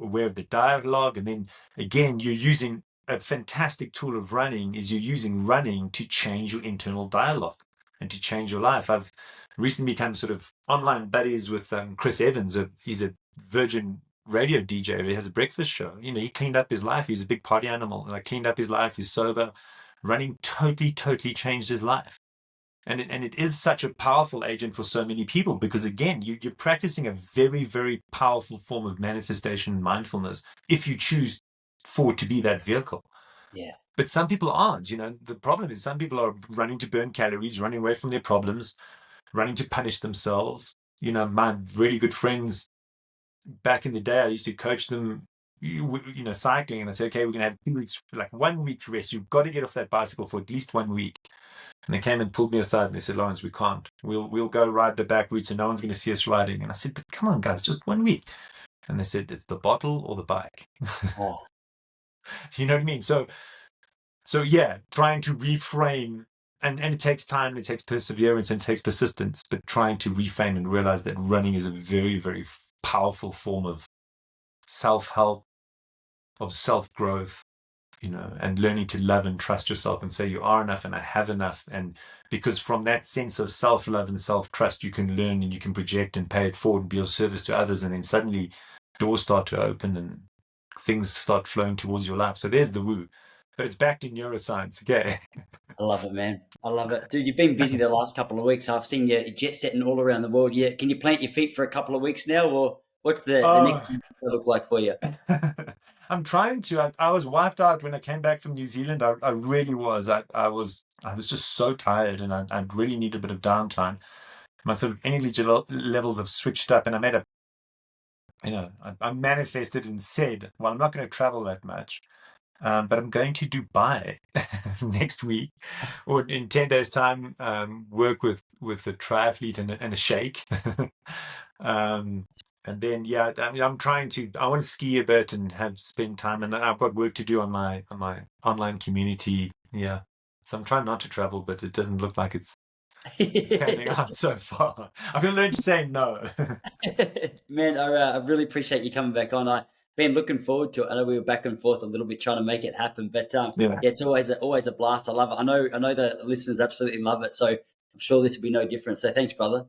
aware of the dialogue. And then again, you're using a fantastic tool of running is you're using running to change your internal dialogue and to change your life. I've recently become sort of online buddies with Chris Evans. He's a Virgin radio DJ. He has a breakfast show. He cleaned up his life. He's a big party animal. And I cleaned up his life. He's sober. Running totally, totally changed his life. And it is such a powerful agent for so many people because, again, you're practicing a very, very powerful form of manifestation and mindfulness if you choose for it to be that vehicle. Yeah. But some people aren't. The problem is some people are running to burn calories, running away from their problems, running to punish themselves. My really good friends back in the day, I used to coach them, cycling, and I say, okay, we're going to have 2 weeks, like 1 week rest. You've got to get off that bicycle for at least 1 week. And they came and pulled me aside and they said, Lawrence, we can't. We'll go ride the back routes and no one's going to see us riding. And I said, but come on, guys, just 1 week. And they said, it's the bottle or the bike. Oh, You know what I mean? So yeah, trying to reframe, and it takes time, and it takes perseverance, and it takes persistence, but trying to reframe and realize that running is a very, very powerful form of self-help, of self-growth, and learning to love and trust yourself and say you are enough and I have enough. And because from that sense of self-love and self-trust, you can learn and you can project and pay it forward and be of service to others. And then suddenly doors start to open and things start flowing towards your life. So there's the woo. But it's backed in neuroscience. Okay. I love it, man. I love it. Dude, you've been busy the last couple of weeks. I've seen you jet setting all around the world. Yeah. Can you plant your feet for a couple of weeks now, or what's the Oh, next thing look like for you? I'm trying to. I was wiped out when I came back from New Zealand. I really was. I was just so tired, and I really need a bit of downtime. My sort of energy levels have switched up, and I manifested and said, well, I'm not going to travel that much, but I'm going to Dubai next week, or in 10 days' time. Work with a triathlete and a sheikh. um, and then, yeah, I mean, I'm trying to. I want to ski a bit and spend time, and I've got work to do on my online community. Yeah, so I'm trying not to travel, but it doesn't look like it's panning out so far. I'm going to learn to say no. Man, I really appreciate you coming back on. I've been looking forward to it. I know we were back and forth a little bit trying to make it happen, but Yeah. yeah, it's always a blast. I love it. I know the listeners absolutely love it. So I'm sure this will be no different. So thanks, brother.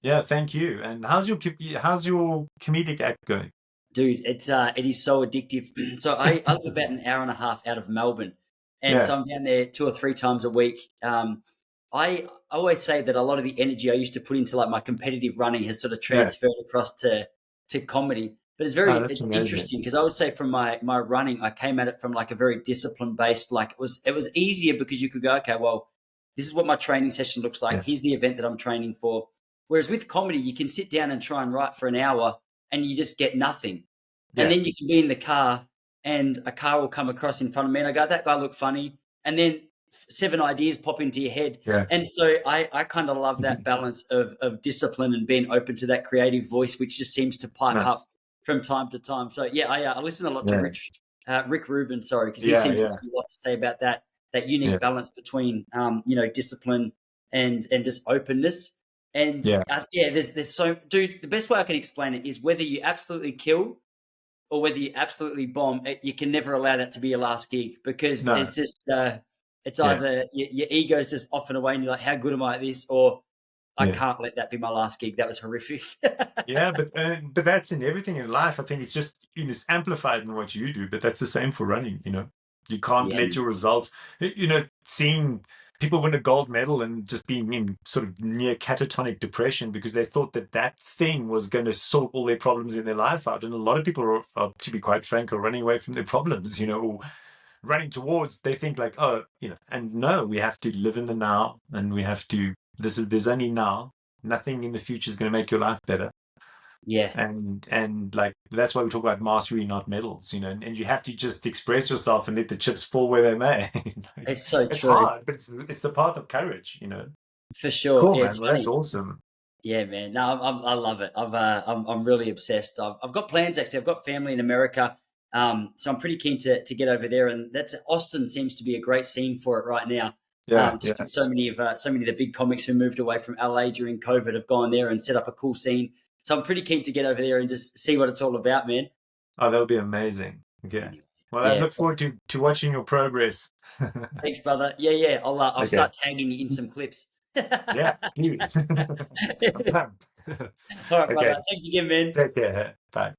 Yeah, thank you. And how's your comedic act going? Dude, it is so addictive. So I live about an hour and a half out of Melbourne, and Yeah, so I'm down there 2 or 3 times a week. I always say that a lot of the energy I used to put into like my competitive running has sort of yeah. transferred across to comedy. But Oh, that's it's amazing. interesting because I would say from my running, I came at it from like a very discipline based. Like it was easier because you could go, okay, well, this is what my training session looks like. Yeah, Here's the event that I'm training for. Whereas with comedy, you can sit down and try and write for an hour and you just get nothing. And yeah, then you can be in the car and a car will come across in front of me and I go, that guy looked funny. And then 7 ideas pop into your head. yeah. And so I kind of love that balance of discipline and being open to that creative voice, which just seems to pipe up Nice. from time to time. So yeah, I listen a lot to Yeah, Rick Rubin, sorry, because he yeah, seems to yeah, have a lot to say about that yeah, unique balance between discipline and just openness. And yeah. yeah, there's so dude. The best way I can explain it is whether you absolutely kill or whether you absolutely bomb, you can never allow that to be your last gig because No, it's just it's yeah, either your ego's just off and away and you're like, how good am I at this, or I Yeah. can't let that be my last gig. That was horrific. Yeah, but that's in everything in life. I think it's just, it's amplified in what you do, but that's the same for running. You can't Yeah, let your results. Seeing people win a gold medal and just being in sort of near catatonic depression because they thought that that thing was going to sort all their problems in their life out, and a lot of people to be quite frank, are running away from their problems. Or running towards. They think like, oh, and no, we have to live in the now, and we have to. There's only now. Nothing in the future is going to make your life better, yeah, and like that's why we talk about mastery, not medals, and you have to just express yourself and let the chips fall where they may. Like, it's so it's true hard, but it's the path of courage. for sure. Cool, Yeah, man. it's Well, that's funny. awesome. Yeah, man. No, I love it. I'm really obsessed. I've got plans actually. I've got family in America, so I'm pretty keen to get over there. And that's Austin seems to be a great scene for it right now. Yeah, Just yeah. with so many of the big comics who moved away from LA during COVID have gone there and set up a cool scene. So I'm pretty keen to get over there and just see what it's all about, man. Oh, that'll be amazing. Okay. Anyway, Well, I yeah. look forward to watching your progress. Thanks, brother. Yeah, yeah. I'll Okay. start tagging you in some clips. All Yeah, dude. I'm pumped. right, Okay. brother. Thanks again, man. Take care. Bye.